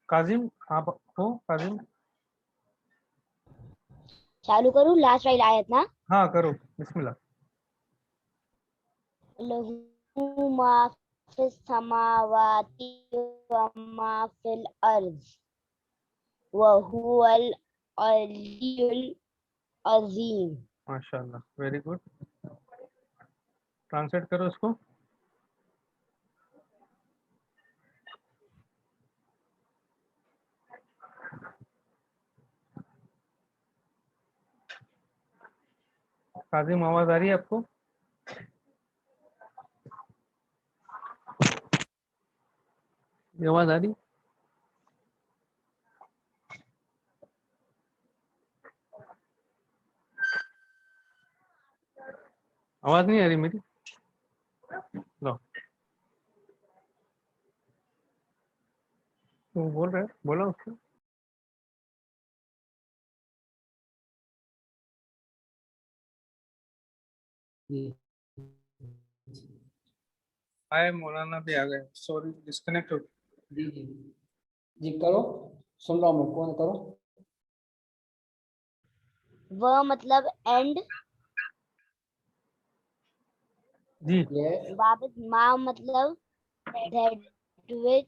काजिम आप हो? काजिम चालू करूँ लास्ट वाली आयत ना? हाँ करो, बिस्मिल्लाह। लहू मा फिस समावाति व मा फिल अर्ज व हुवल अलियुल अजीम। माशाल्लाह, वेरी गुड। ट्रांसलेट करो इसको। काजिम, आवाज आ रही है आपको? ये आवाज आ रही? आवाज नहीं आ रही मेरी? लो, तुम बोल रहे हो, बोलो उसको। जी हाय, मौलाना भी आ गए। सॉरी, डिस्कनेक्ट हो। जी जी जी करो, सुन रहा हूँ मैं, कौन करो। व मतलब एंड, जी, यस वापस मा मतलब that with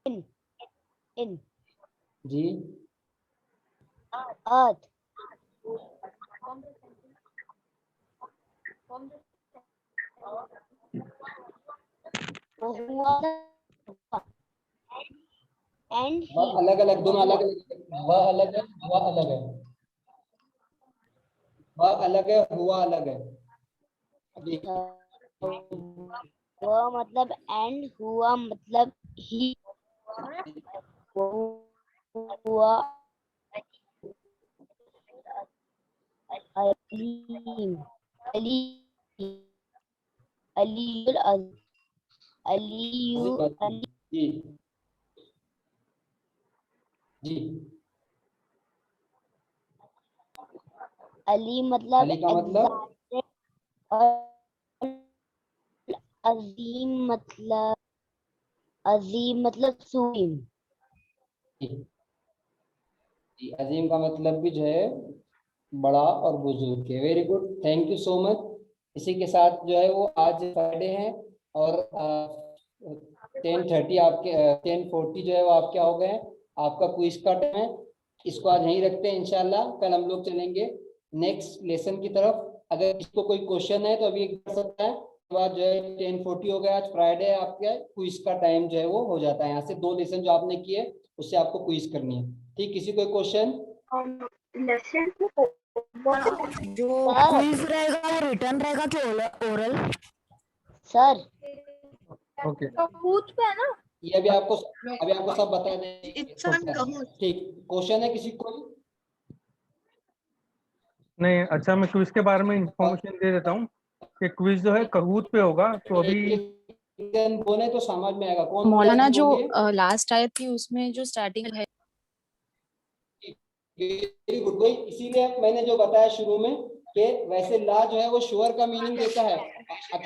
in ji earth and वह he अलग अलग, दोनों अलग अलग, वह अलग है, वह अलग है, वह अलग है, हुआ अलग है। अभी वो मतलब एंड, हुआ मतलब ही, हुआ अलीम, अली अलीयुल अलियु अली जी जी अली मतलब अली का मतलब exalted और अजीम मतलब सुप्रीम। जी जी, अजीम का मतलब भी जो है बड़ा और बुजुर्ग है। Very good, thank you so much. इसी के साथ जो है वो आज फ्राइडे है और 10:30 आपके 10:40 जो है वो आपके हो गए हैं, आपका क्विज का टाइम है। इसको आज यहीं रखते हैं, इंशाल्लाह कल हम लोग चलेंगे नेक्स्ट लेसन की तरफ। अगर इसको कोई क्वेश्चन है तो अभी कर सकता है। उसके बाद जो है 10:40 हो गया, आज फ्राइडे है, आपके क्विज का टाइम जो है वो हो जाता है। यहाँ से 2 लेसन जो आपने किए उससे आपको क्विज करनी है। ठीक, किसी कोई क्वेश्चन? जो सर क्विज रहेगा वो रिटर्न रहेगा कि ओरल? Sir okay. कबूत पे है ना? ये अभी आपको सब बता दें। ठीक, क्वेश्चन है किसी को? नहीं, अच्छा, मैं क्विज के बारे में इंफॉर्मेशन दे देता हूँ कि क्विज जो है कहूत पे होगा। तो अभी बोले तो समझ में आएगा। कौन मौलाना जो बोलिए। लास्ट आयत थी उसमें जो स्टार्टिंग है, वेरी गुड। वही इसीलिए मैंने जो बताया शुरू में कि वैसे ला जो है वो श्योर का मीनिंग देता है,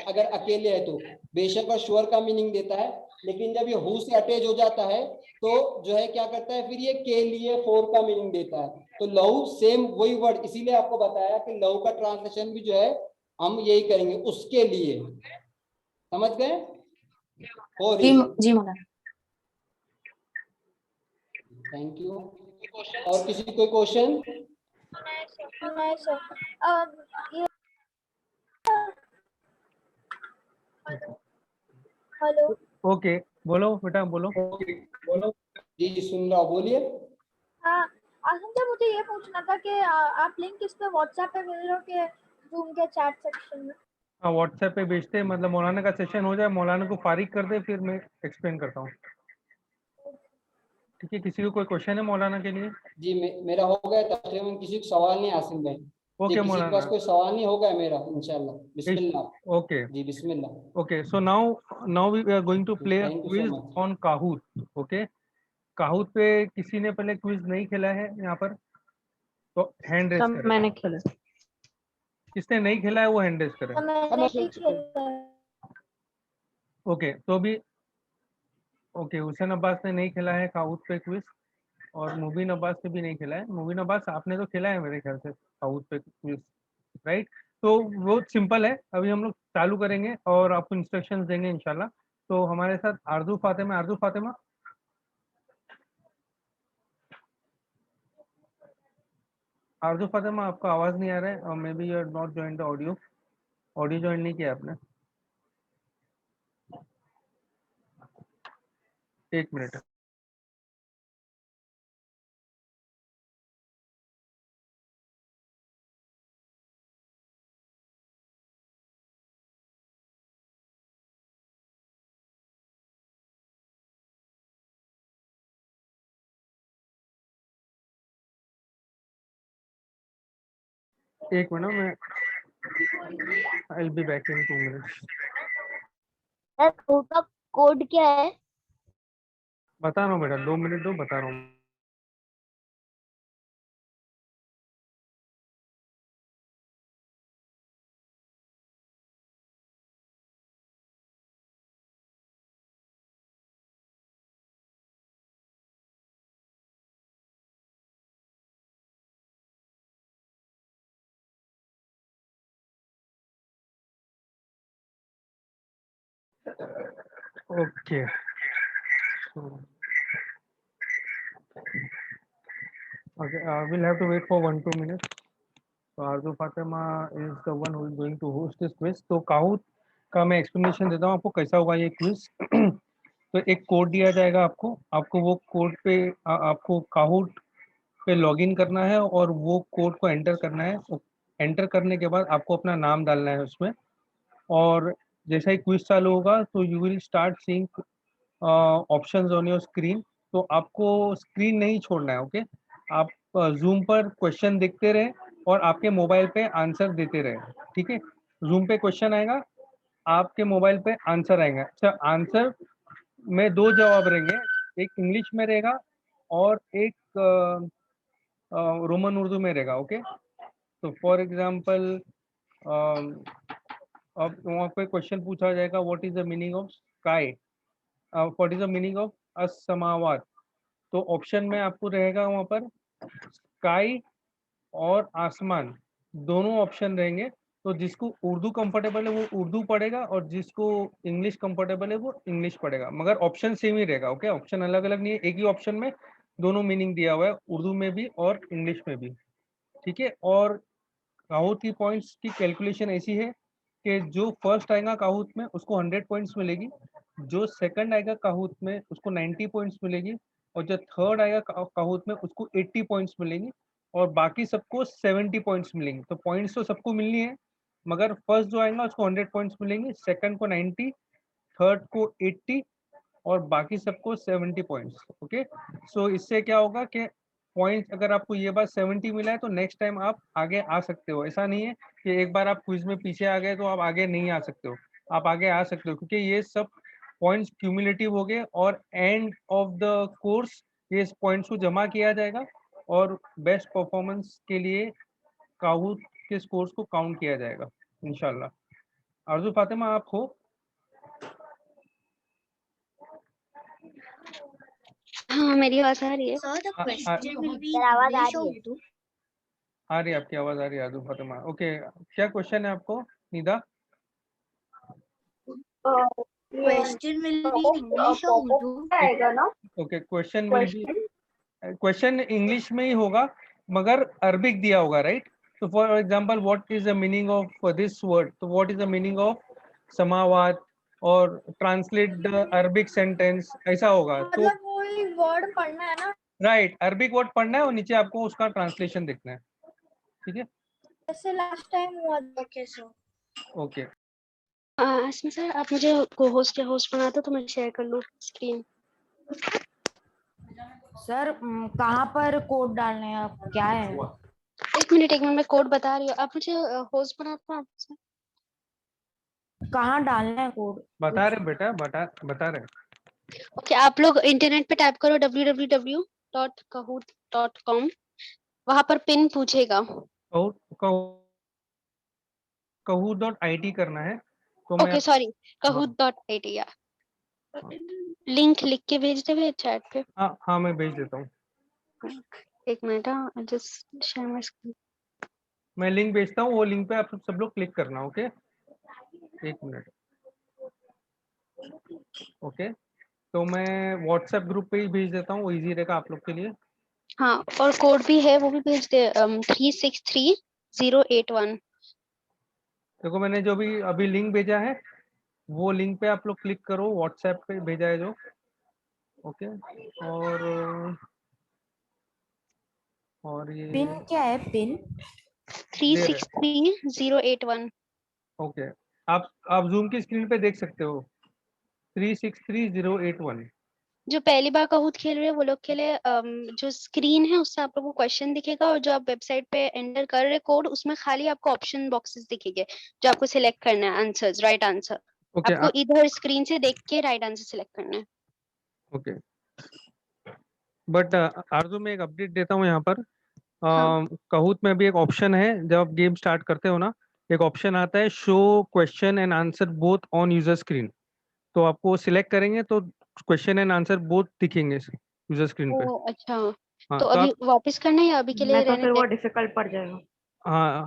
अगर अकेले है तो बेशक और श्योर का मीनिंग देता है। लेकिन जब ये हु से अटैच हो जाता है तो जो है क्या करता है, फिर ये के लिए फोर का मीनिंग देता है। तो लहू सेम वही वर्ड, इसीलिए आपको बताया कि लहू का ट्रांसलेशन भी जो है हम यही करेंगे, उसके लिए। समझ गए? और जी मौलाना। Thank you. और किसी कोई क्वेश्चन? नहीं सर, ये हेलो। ओके, बोलो बेटा, बोलो। बोलो। जी जी सुन रहा हूँ, बोलिए। हाँ, आसम मुझे ये पूछना था कि आप लिंक किस पे व्हाट्सएप पे भेज रहे हो कि जूम के चैट सेक्शन में? हाँ, व्हाट्सएप पे भेजते हैं, मतलब मौलाना का सेशन हो जाए, मौलाना को फारिग कर दे, फिर मैं एक्सप्लेन करता हूँ। ठीक है, किसी को कोई क्वेश्चन है मौलाना के लिए? जी मेरा हो गया तकरीबन, किसी को सवाल नहीं आसिम भाई? जी ओके किसी के मौलाना। पास कोई सवाल नहीं होगा मेरा, इंशाल्लाह। बिस्मिल्लाह। ओके जी बिस्मिल्लाह। Okay, so now we are going to play thank you so quiz much. On Kahoot. Okay, Kahoot पे किसी ने पहले क्विज नहीं खेला है यहाँ पर तो हैंड रेस करें। मैंने खेला। किसने नहीं खेला है वो हैंड रेस करें। मैंने ही खेला। ओके, तो भी ओके, हुसैन अब्बास ने नहीं खेला है काहूत पे क्विज, और मुबीन अब्बास ने भी नहीं खेला है। मुबीन अब्बास, आपने तो खेला है मेरे ख्याल से काहूत पे क्विज, राइट? तो वो सिंपल है। अभी हम लोग चालू करेंगे और आपको इंस्ट्रक्शंस देंगे इंशाल्लाह। तो हमारे साथ आरजू फातिमा। आरजू फातिमा, आरजू फातिमा आपका आवाज नहीं आ रहा है और may be you are not join the audio. Audio join नहीं किया आपने। एक मिनट। एक मिनट, मैं I will be back in 2 minutes. Sir का कोड क्या है? बता रहा हूँ बेटा, 2 मिनट दो, बता रहा हूँ। Okay, we'll have to wait for 1-2 minutes. So Arzu Fatima is the one who is going to host this quiz. तो काहूत का मैं एक्सप्लेनेशन देता हूँ आपको कैसा होगा ये क्विज। तो एक कोड दिया जाएगा आपको, वो कोड पे आपको काहूट पे लॉगिन करना है और वो कोड को एंटर करना है। एंटर करने के बाद आपको अपना नाम डालना है उसमें, और जैसा ही क्विज चालू होगा तो you will start seeing options on your screen. तो आपको स्क्रीन नहीं छोड़ना है, ओके। आप जूम पर क्वेश्चन देखते रहे और आपके मोबाइल पे आंसर देते रहे, ठीक है। जूम पे क्वेश्चन आएगा, आपके मोबाइल पे आंसर आएगा। अच्छा, आंसर में 2 जवाब रहेंगे, एक इंग्लिश में रहेगा और एक रोमन उर्दू में रहेगा, ओके। तो फॉर एग्जांपल अब वहाँ पे क्वेश्चन पूछा जाएगा, what is the meaning of sky, what is the meaning of असमावात। तो ऑप्शन में आपको रहेगा वहाँ पर स्काई और आसमान, दोनों ऑप्शन रहेंगे। तो जिसको उर्दू कंफर्टेबल है वो उर्दू पढ़ेगा और जिसको इंग्लिश कंफर्टेबल है वो इंग्लिश पढ़ेगा, मगर ऑप्शन सेम ही रहेगा, ओके। ऑप्शन अलग अलग नहीं है, एक ही ऑप्शन में दोनों मीनिंग दिया हुआ है, उर्दू में भी और इंग्लिश में भी, ठीक है। और काहूत की पॉइंट्स की कैलकुलेशन ऐसी है कि जो फर्स्ट आएगा काहूत में उसको 100 पॉइंट्स मिलेगी, जो सेकंड आएगा काहूत में उसको 90 पॉइंट्स मिलेगी, और जो थर्ड आएगा काहूत में उसको 80 पॉइंट्स मिलेंगी, और बाकी सबको 70 पॉइंट्स मिलेंगे। तो पॉइंट्स तो सबको मिलनी है, मगर फर्स्ट जो आएगा उसको 100 पॉइंट्स मिलेंगे, सेकंड को 90, थर्ड को 80 और बाकी सबको 70 पॉइंट्स, ओके। सो इससे क्या होगा कि पॉइंट अगर आपको ये बात 70 मिला है तो नेक्स्ट टाइम आप आगे आ सकते हो। ऐसा नहीं है कि एक बार आप क्विज में पीछे आ गए तो आप आगे नहीं आ सकते हो, आप आगे आ सकते हो, क्योंकि ये सब पॉइंट्स क्यूमुलेटिव हो गए और एंड ऑफ द कोर्स ये पॉइंट्स को जमा किया जाएगा और बेस्ट परफॉर्मेंस के लिए काहूत के स्कोर्स को काउंट किया जाएगा इंशाल्लाह। आरजू फातिमा, आप हो? हाँ, मेरी आवाज आ रही है। आवाज आ रही है? आ रही है, आपकी आवाज आ रही है आरजू फातिमा, ओके। क्या क्वेश्चन है आपको Nida? Question will be English और उर्दू आएगा ना? Okay, question will be, question English में ही होगा मगर अरबिक दिया होगा, राइट। तो for example what is the meaning of this word, तो what is the meaning of समावात, और ट्रांसलेट द अरबिक सेंटेंस, ऐसा होगा। तो कोई वर्ड पढ़ना है ना? राइट, अरबिक वर्ड पढ़ना है और नीचे आपको उसका ट्रांसलेशन देखना है, ठीक है। जैसे लास्ट टाइम हुआ था कैसे? ओके, इसमें सर आप मुझे को होस्ट या होस्ट बना दो तो मैं शेयर कर लूँ स्क्रीन। सर कहाँ पर कोड डालने हैं आप, क्या है? एक मिनट मैं कोड बता रही हूँ, आप मुझे होस्ट बना दो। कहाँ डालना है कोड? बता रहे बेटा, बता रहे। ओके, आप लोग इंटरनेट पे टाइप करो www.kahoot.com, वहां पर पिन पूछेगा। kahoot.it करना है। तो मैं ओके सॉरी, kahoot.it, या लिंक लिख के भेज देवे चैट पे। हाँ मैं भेज देता हूँ। एक minute, just share my screen. मैं लिंक भेजता हूँ, वो लिंक पे आप सब लोग क्लिक करना। Okay, 1 minute. ओके, तो मैं व्हाट्सएप ग्रुप पे ही भेज देता हूँ, वो इजी रहेगा आप लोग के लिए। हाँ, और कोड भी है, वो भी भेज दे। 363081। देखो मैंने जो भी अभी लिंक भेजा है, वो लिंक पे आप लोग क्लिक करो, व्हाट्सएप पे भेजा है जो। ओके, और ये पिन क्या है, पिन? 363081। ओके, आप जूम की स्क्रीन पे देख सकते हो 363081। जो पहली बार काहूत खेल रहे हैं वो लोग के लिए जो स्क्रीन है उससे आप लोगों को क्वेश्चन दिखेगा, और जो आप वेबसाइट पे एंटर कर रहे कोड, उसमें खाली आपको ऑप्शन बॉक्सेस दिखेंगे जो आपको सिलेक्ट करना है आंसर्स, राइट आंसर। ओके आपको इधर स्क्रीन से देख के राइट आंसर सिलेक्ट करना है। ओके, बट आरजू में एक अपडेट देता हूँ यहाँ पर। हाँ, कहूत में भी एक ऑप्शन है, जब आप गेम स्टार्ट करते हो ना, एक ऑप्शन आता है show question and answer both on user screen. तो आपको सिलेक्ट करेंगे तो क्वेश्चन एंड आंसर बोथ दिखेंगे यूजर स्क्रीन पे। ओ अच्छा। हाँ तो तो अभी आप, वापस करना है या अभी के लिए मैं तो रहने फिर वो दे? डिफिकल्ट पड़ जाएगा।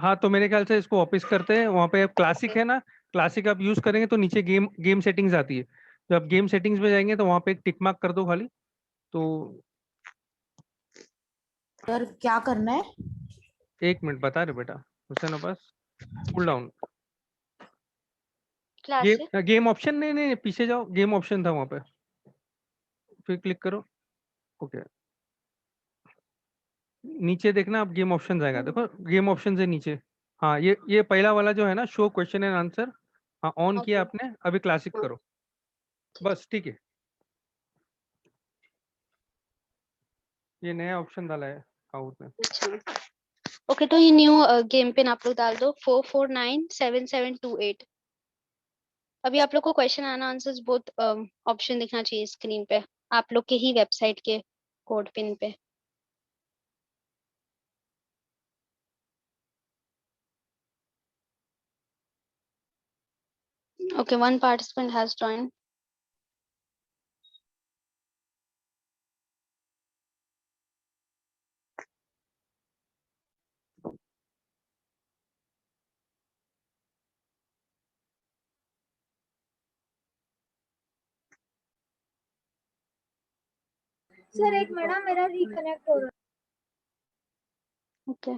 हाँ तो मेरे ख्याल से इसको वापस करते हैं। वहाँ पे क्लासिक है ना, क्लासिक आप यूज करेंगे तो नीचे गेम गेम सेटिंग्स आती है। जब आप गेम सेटिंग्स में जाएंगे तो वहाँ पे एक टिक मार्क कर दो खाली। तो सर क्या करना है? 1 मिनट बता रहे बेटा, Hussain Abbas, cool down. Class से? गेम ऑप्शन, नहीं नहीं पीछे जाओ, गेम ऑप्शन था वहाँ पे, फिर क्लिक करो। ओके, नीचे देखना, आप गेम ऑप्शन आएगा, देखो गेम ऑप्शन से नीचे। हाँ ये पहला वाला जो है ना, शो क्वेश्चन एंड आंसर, हाँ ऑन किया ओके। आपने, अभी क्लासिक हाँ, करो बस, ठीक है। ये नया ऑप्शन डाला है काउट में। अच्छा। ओके, तो ये न्यू गेम पिन आप लोग डाल दो 4497728। अभी आप लोग को क्वेश्चन आना आंसर्स बहुत ऑप्शन दिखना चाहिए स्क्रीन पे, आप लोग के ही वेबसाइट के कोड पिन पे। Okay, one participant has joined. Sir एक मिनट, मेरा रिकनेक्ट हो रहा ओके,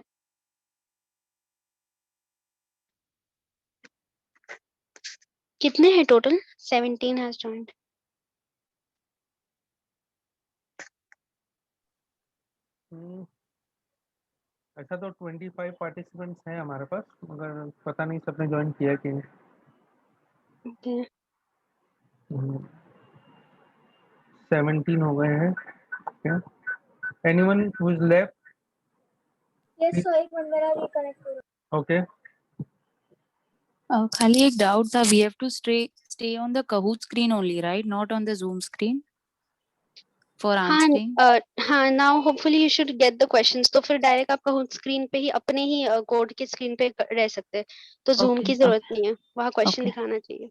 कितने हैं टोटल? 17 has joined. ऐसा तो 25 पार्टिसिपेंट्स हैं हमारे पास, मगर पता नहीं सबने ज्वाइन किया कि Okay. नहीं। 17 हो गए हैं क्या? Anyone who is left? है। यस सर, एक मिनट, मेरा रिकनेक्ट हो रहा ओके, खाली एक डाउट था, we have to stay on the Kahoot screen only, right? Not on the Zoom screen for हाँ, answering. हाँ, now hopefully you should get the questions. तो फिर डायरेक्ट आपका होम स्क्रीन पे ही, अपने ही कोड के स्क्रीन पे रह सकते हैं, तो जूम Okay, की जरूरत नहीं है, वहाँ क्वेश्चन okay. दिखाना चाहिए।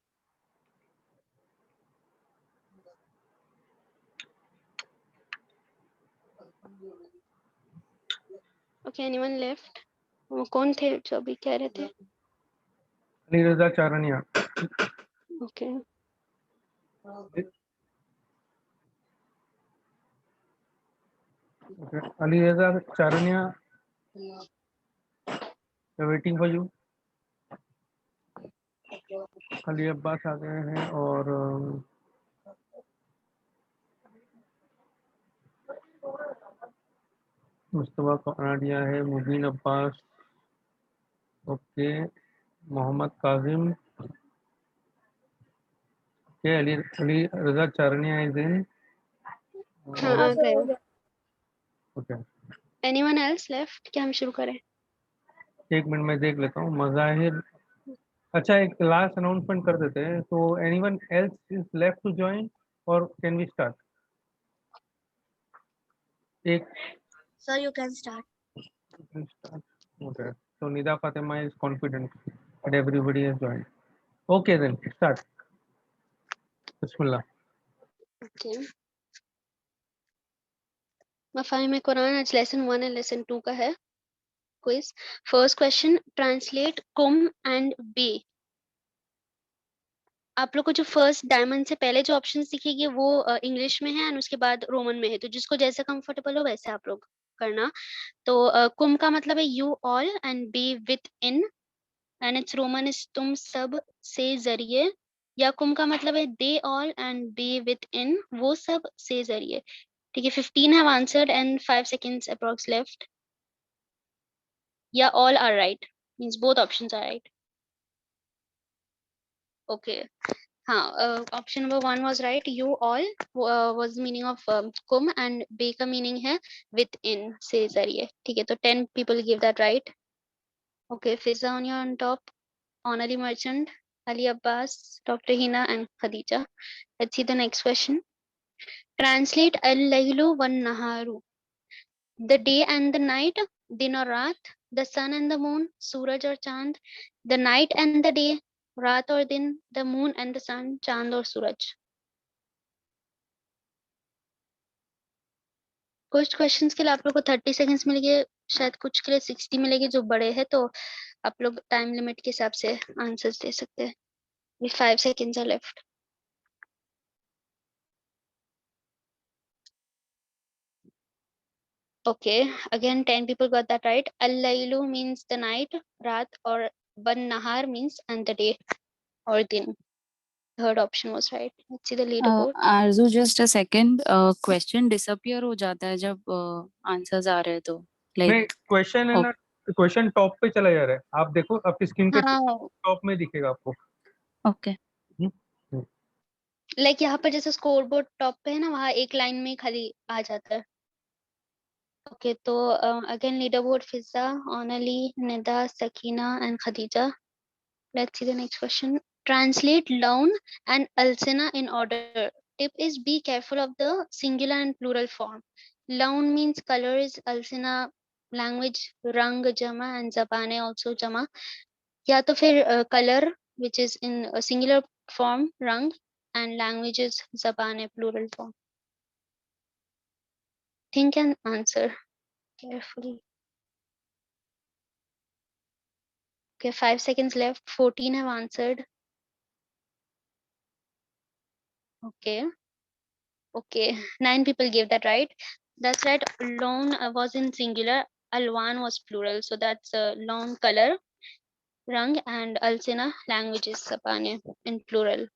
Okay, anyone left? वो कौन थे जो अभी कह रहे थे? Ali Raza Charania. Okay, Okay. Ali Raza Charania, waiting for you. Ali Abbas आ गए हैं, और मुस्तफा कनाडिया है, Mubeen Abbas, okay, Mohammad Kazim, okay, Ali Ali Raza Charania is in. हाँ है। आ सर गए। हो गया। Okay, anyone else left? क्या हम शुरू करें? 1 मिनट में देख लेता हूँ। मज़ाहिर, अच्छा एक लास्ट अनाउंसमेंट कर देते हैं। तो anyone else is left to join, और कैन वी स्टार्ट? एक sir you can start. Okay, so Nida Fatima is confident that everybody has joined. Okay then, start. Bismillah. Okay, मफाहिम कुरान आज लेसन 1 एंड लेसन 2 का है। quiz. First question, translate kum and be. आप लोग को जो first diamond से पहले जो ऑप्शंस दिखेगी वो इंग्लिश में है और उसके बाद रोमन में है, तो जिसको जैसे कंफर्टेबल हो वैसे आप लोग करना। तो कुम का मतलब है you all and B with in and it's Roman is तुम सब से जरिए, या कुम का मतलब है they all and B with इन वो सब से जरिए। ठीक है, 15 have answered and 5 seconds approx left. Yeah, all are right. Means both options are right. Okay. हाँ, option number 1 was right. You all was meaning of kum and be का meaning है within से जरिए। ठीक है, तो 10 people give that right. Okay, Fiza on your on top, Onali Merchant, Ali Abbas, Dr. Hina and Khadija. Let's see the next question. Translate al-laylu wan-naharu. The day and the night, din or raat, the sun and the moon, suraj or chand, the night and the day, raat or din, the moon and the sun, chand or suraj. कुछ questions के लिए आप लोग को 30 seconds मिलेंगे, शायद कुछ के लिए 60 मिलेगी जो बड़े हैं, तो आप लोग टाइम लिमिट के हिसाब से आंसर्स दे सकते हैं। 5 seconds are left. Okay, again 10 people got that right. Al-laylu means the night, raat, or ban-nahar means and the day or din. Third option was right. Let's see the leaderboard. Aarzoo just a second, question disappear हो जाता है जब answers आ रहे हैं तो नहीं, like question है ना, क्वेश्चन टॉप पे चला जा रहा है, आप देखो आपकी स्क्रीन पे हाँ, टॉप में दिखेगा आपको। ओके लाइक यहाँ पर जैसे स्कोर बोर्ड टॉप पे है ना, वहाँ एक लाइन में खाली आ जाता है। ओके, तो again leaderboard Fiza, only, Nida, Sakina and Khadija. Let's see the next question. Translate laun and alsina in order. Tip is be careful of the singular and plural form. Laun means colors, alsina language, rang jama and zabane also jama. या तो फिर color which is in a singular form rang and language is zabane plural form. Think and answer carefully. Okay, 5 seconds left. 14 have answered. Okay. Okay, 9 people gave that right. That's right. Lawn was in singular. Alwan was plural. So that's lawn color, rang, and alsina language is sapane in plural.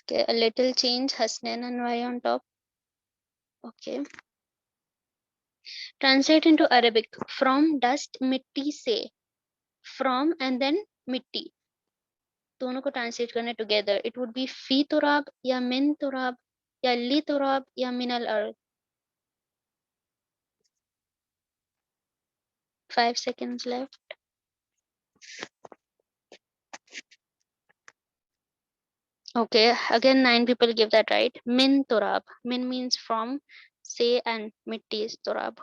Okay, a little change. Hasnain and Vai on top. Okay. Translate into Arabic. From dust, mitti se. From and then mitti. दोनों को translate करने together. It would be fi turab या min turab या li turab या min al ard. 5 seconds left. Okay, again 9 people give that right. Min turab. Min means from, say, and mitti is turab.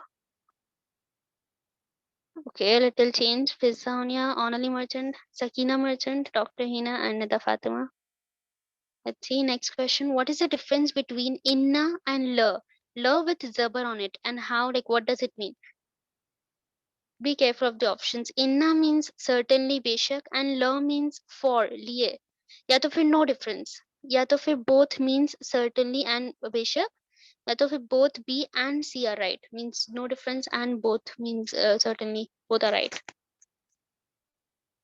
Okay, little change. Fizania, Onali Merchant, Sakina Merchant, Dr. Hina, and Nida Fatima. Let's see, next question. What is the difference between inna and la? La with zabar on it, and how, like, what does it mean? Be careful of the options. Inna means certainly, beshak, and la means for, liye. या तो फिर no difference, या तो फिर both means certainly and beshak, या तो फिर both B and C are right, means no difference, and both means certainly, both are right.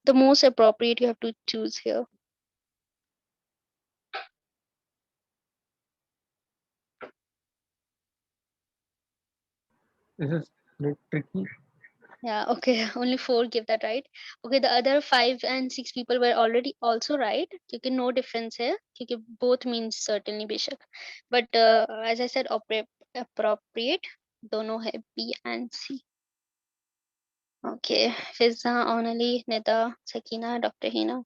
The most appropriate you have to choose here. This is like tricky. Yeah, okay, only 4 give that right. Okay, the other 5 and 6 people were already also right, क्योंकि no difference है, क्योंकि both means certainly बेशक. But as I said, appropriate दोनों है B and C. Okay, Fizza, Onali, Nida, Sakina, Dr. Hina.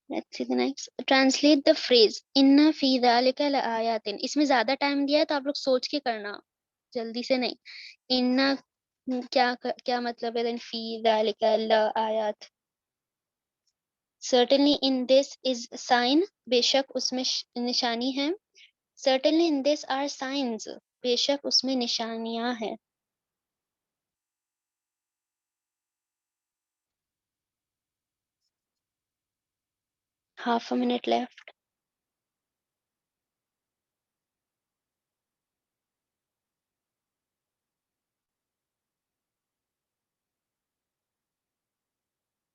Let's see the next. Translate the phrase inna fi dhalika la ayatin. इसमें ज़्यादा time दिया है तो आप लोग सोच के करना, जल्दी से नहीं. Inna क्या मतलब है? Then fi dhalika la ayat. Certainly in this is sign. बेशक उसमें निशानी है. Certainly in this are signs. बेशक उसमें निशानियां हैं. Half a minute left.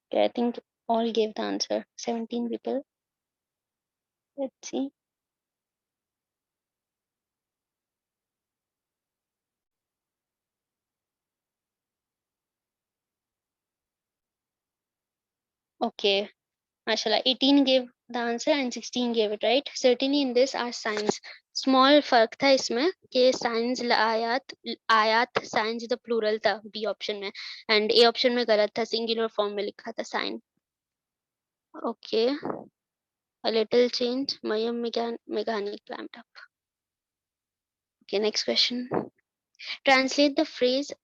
Okay, I think all gave the answer. 17 people. Let's see. Okay, mashallah. 18 gave the answer and 16 gave it right. Certainly in this are signs. Small फर्क था इसमें कि signs आयात signs the plural था B option में and A option में गलत था, singular form में लिखा था sign. Okay, a little change. Mayam Meghani climbed up. Okay, next question. Translate the phrase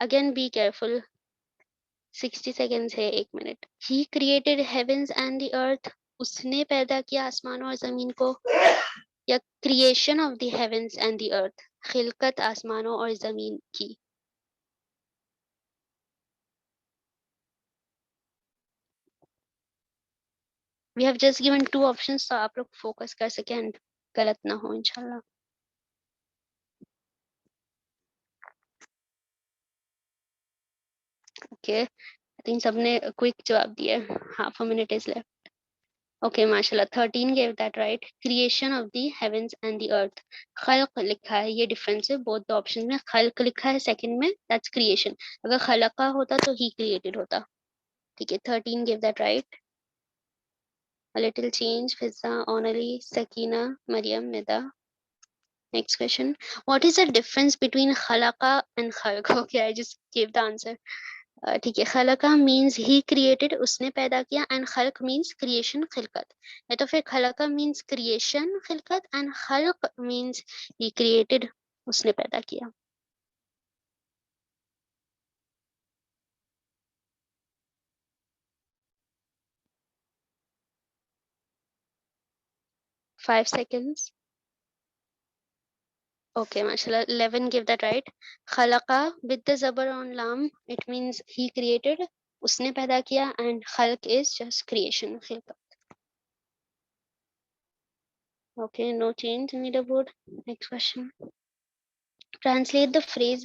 Again, be careful. 60 seconds है, 1 minute. He created heavens and the earth. उसने पैदा किया आसमान और जमीन को, या creation of the heavens and the earth. खिलकत आसमानों और जमीन की. We have just given 2 options so आप लोग focus कर सकें and गलत ना हो इंशाल्लाह. Okay, I think सबने quick जवाब दिया. Half a minute is left. Okay, mashallah. 13 gave that right. Creation of the heavens and the earth. खल्क लिखा है, ये difference है. Both the options में खल्क लिखा है, second में that's creation. अगर खलका होता तो he created होता. ठीक है, 13 gave that right. A little change. Fizza, Onali, Sakina, Maryam, Nida. Next question. What is the difference between khalaqa and khalq? Okay, I just gave the answer. ठीक है, खलका means he created, उसने पैदा किया, and खल्क means creation खिलकत. या तो फिर खलका मीन्स क्रिएशन खिलकत एंड खल्क मीन्स ही क्रिएटेड, उसने पैदा किया. Five seconds. Okay, mashallah. 11 give that right. खलका with the zabar on lam, it means he created, उसने पैदा किया, and खल्क is just creation खिलकत. Okay, no change in the board. Next question. Translate the phrase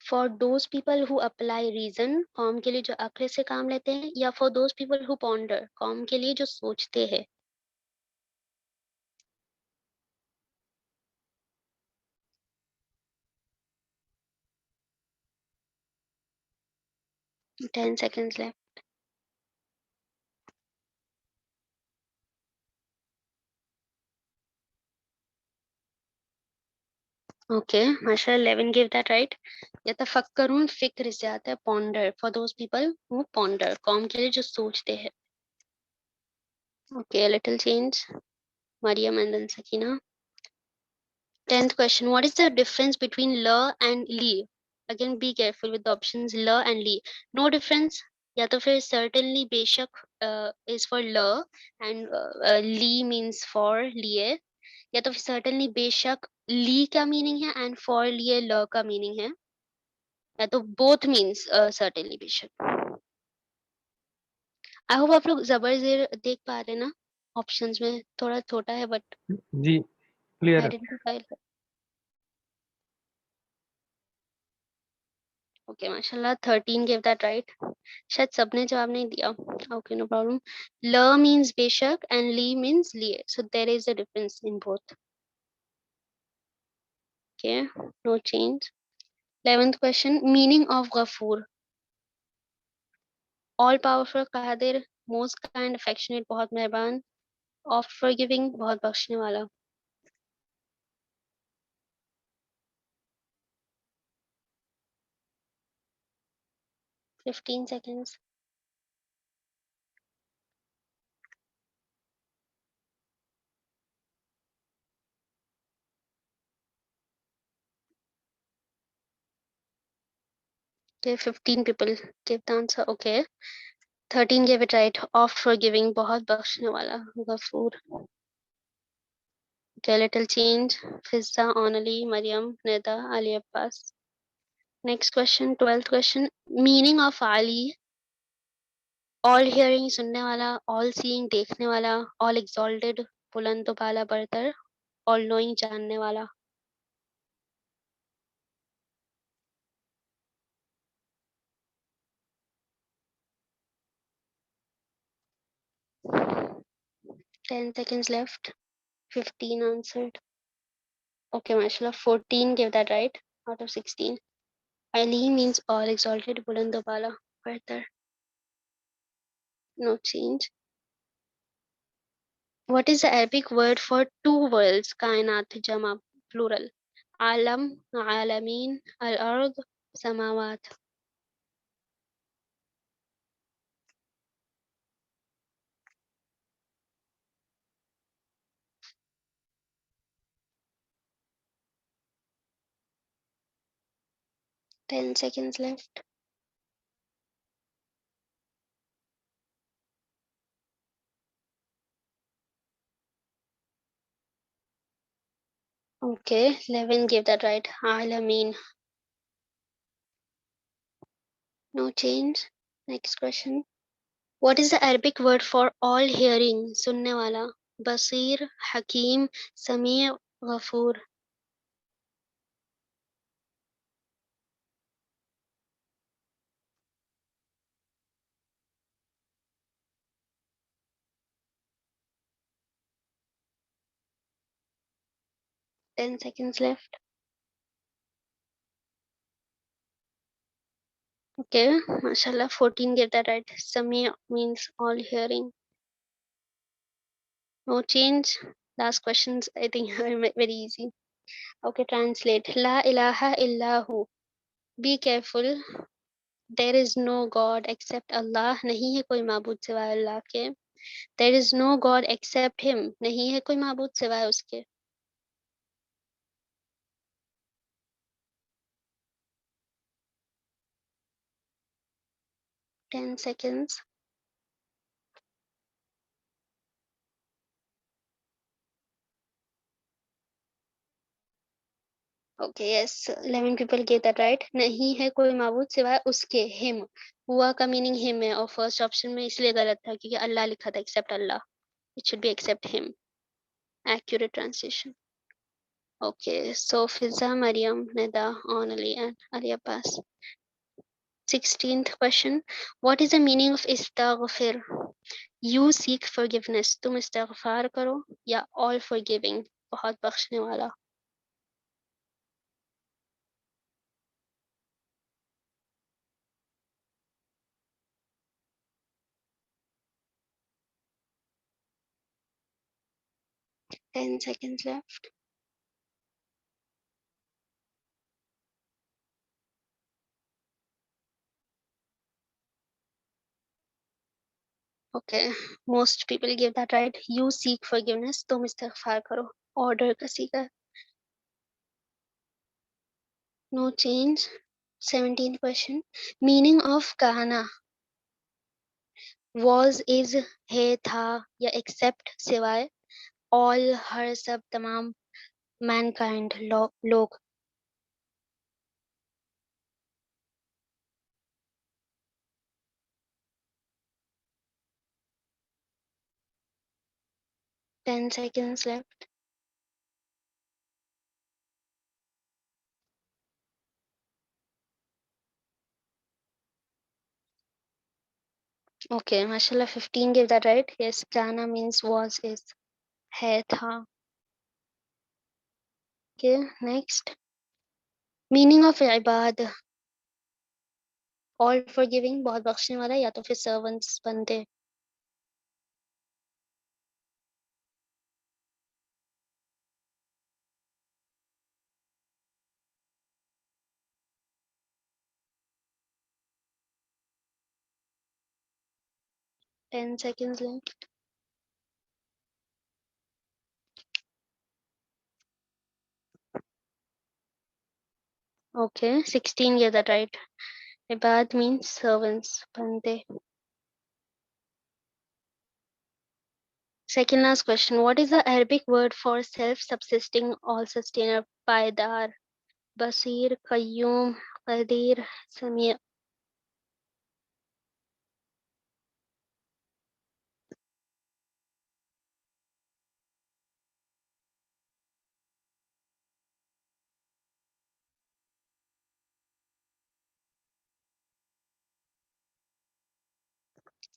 For those people who apply reason, कौम के लिए जो अक्ल से काम लेते हैं, या for those people who ponder, कौम के लिए जो सोचते हैं. Ten seconds left. Okay, mashallah, 11 gave that right. यतफक्करून फिक्र से आता है, ponder. For those people who ponder, कौम के लिए जो सोचते हैं. Okay, a little change. Mariam and then Sakina. 10th question. What is the difference between la and li? Again, be careful with the options la and li. No difference. या तो फिर certainly बेशक is for la and li means for लिए, या तो फिर certainly बेशक li का meaning है and for लिए la का meaning है, या तो both means certainly बेशक. I hope आप लोग जबर जेर देख पा रहे हैं ना. ऑप्शंस में थोड़ा छोटा है but जी क्लियर है. identify. Okay, mashallah. 13 gave that right. शायद सबने जवाब नहीं दिया. Okay, no problem. La means बेशक and li means लिए. So there is a difference in both. Okay, no change. 11th question. Meaning of Ghafoor. All powerful, Qadir, most kind, affectionate, बहुत मेहरबान, oft forgiving, बहुत बख्शने वाला. Fifteen seconds. Okay, 15 people gave the answer. Okay. 13 gave it right. Oft forgiving, बहुत बख्शने वाला, Ghafoor. Okay, little change. Fizza, Onali, Mariam, Neda, Ali Abbas. Next question, 12th question. Meaning of Ali. All hearing सुनने वाला, all seeing देखने वाला, all exalted बुलंद बाला बरतर, all knowing जानने वाला. Ten seconds left. 15 answered. Okay, mashallah. 14 gave that right out of 16. Ali means all exalted बुलंद बाला बरतर. No change. What is the Arabic word for two worlds? Kainat jama plural. Alam, alamin, al-ard, samawat. Ten seconds left. Okay, 11 gave that right. Alamin. No change. Next question. What is the Arabic word for all hearing? Sunne wala. Basir, Hakim, Sami', Ghafoor. Ten seconds left. Okay, mashallah, 14 gave that right. Sami' means all hearing. No change. Last questions, I think, are very easy. Okay, translate. La ilaha illahu. Be careful. There is no God except Allah. नहीं है कोई माबूद सिवाय अल्लाह के. There is no God except Him. नहीं है कोई माबूद सिवाय उसके. 10 seconds. Okay, yes, 11 people get that right. नहीं है कोई माबूद सिवाय उसके. Him. हुआ का meaning him है और first option में इसलिए गलत था क्योंकि अल्लाह लिखा था except Allah. It should be except him. Accurate translation. Okay, so Fiza, Mariam, Nida, Onali, and Ali Abbas. 16th question. What is the meaning of istaghfir? You seek forgiveness. तुम इस्तिगफार करो या all forgiving. बहुत बख्शने वाला. Ten seconds left. Okay, most people give that right. You seek forgiveness. तुम इस्तिगफार करो. Order का सीखा. No change. 17th question. Meaning of कहना. Was, is, है, था या except सिवाय. All, हर, सब, तमाम. Mankind, लोग. Ten seconds left. Okay, mashallah, 15 gave that right. Yes, kana means was, is, hai, tha. Okay, next. Meaning of ibad. All forgiving, बहुत बख्शने वाला या तो फिर servants बंदे. Ten seconds left. Okay, 16 gave that right. Ibad means servants, bande. Second last question. What is the Arabic word for self-subsisting, all-sustainer, paidar, basir, qayyum, Qadir, Samia.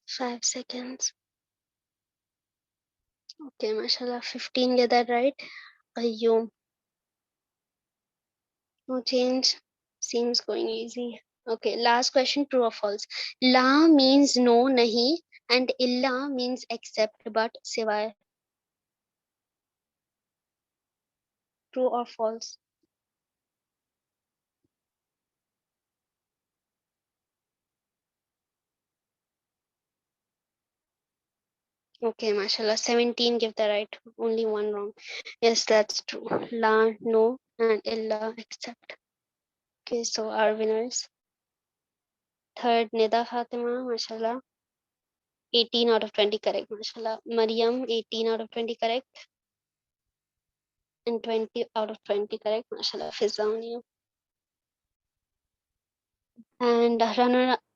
Five seconds. Okay, mashallah, 15 get that right. Qayyum. No change. Seems going easy. Okay, last question, true or false? La means no, nahi, and illa means except, but siwai. True or false? Okay, mashallah, 17 give the right, only one wrong. Yes, that's true. La, no, and illa, except. Okay, so our winners. Third, Nida Fatima, mashallah, 18 out of 20 correct, mashallah. Maryam, 18 out of 20 correct. And 20 out of 20 correct, mashallah. Fizza on you. And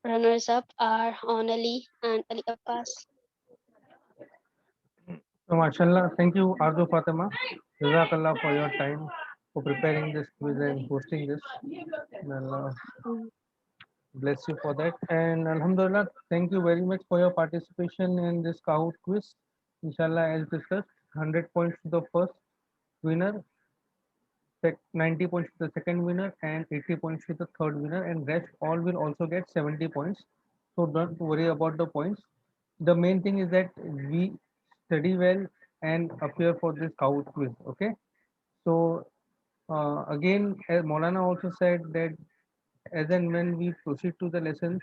runners up are Onali and Ali Abbas. So, mashallah, thank you, Arzu Fatima. Jazakallah for your time for preparing this quiz and hosting this. May Allah bless you for that. And Alhamdulillah, thank you very much for your participation in this Kahoot quiz. Inshallah, as discussed, 100 points to the first winner, 90 points to the second winner, and 80 points to the third winner, and rest all will also get 70 points. So don't worry about the points. The main thing is that we study well and appear for this Kahoot quiz. Okay. So again, as Maulana also said that as and when we proceed to the lessons,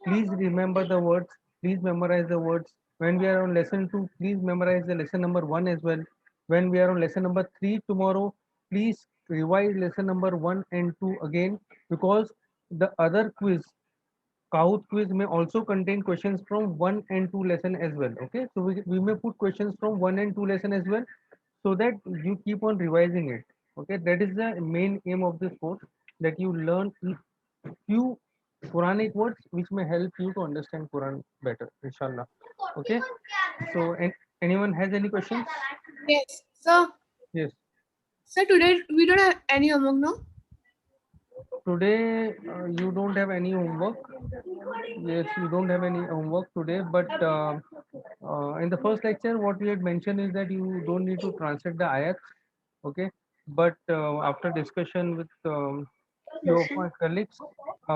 please remember the words, please memorize the words. When we are on lesson 2, please memorize the lesson number 1 as well. When we are on lesson number 3 tomorrow, please revise lesson number 1 and 2 again, because the other quiz, Kahoot quiz, may also contain questions from 1 and 2 lesson as well. Okay, so we may put questions from 1 and 2 lesson as well, so that you keep on revising it. Okay, that is the main aim of this course, that you learn few Quranic words which may help you to understand Quran better, inshallah. Okay, so anyone has any questions? Yes. So, Yes. so today we don't have any homework, no? Today you don't have any homework. Yes, you don't have any homework today, but in the first lecture, what we had mentioned is that you don't need to translate the ayats. Okay, but after discussion with few of my colleagues,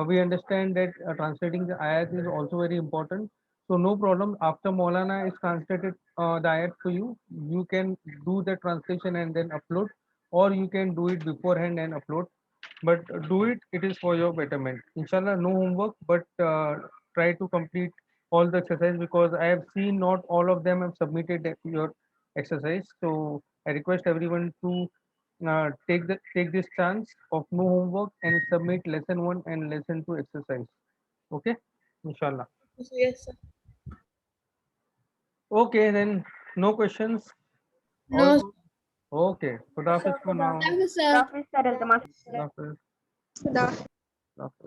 we understand that translating the ayat is also very important. So no problem. After Maulana is translated the ayat for you, you can do the translation and then upload, or you can do it beforehand and upload. But do it. It is for your betterment. Inshallah, no homework, but try to complete all the exercise, because I have seen not all of them have submitted your exercise. So I request everyone to take this chance of no homework and submit lesson 1 and lesson 2 exercise. Okay, inshallah. Yes, sir. Okay, then no questions. All No. good? Okay, Khuda Hafiz for now. Thank you, sir. Hafiz, sir, Altamas. Khuda Hafiz. Khuda. Khuda Hafiz.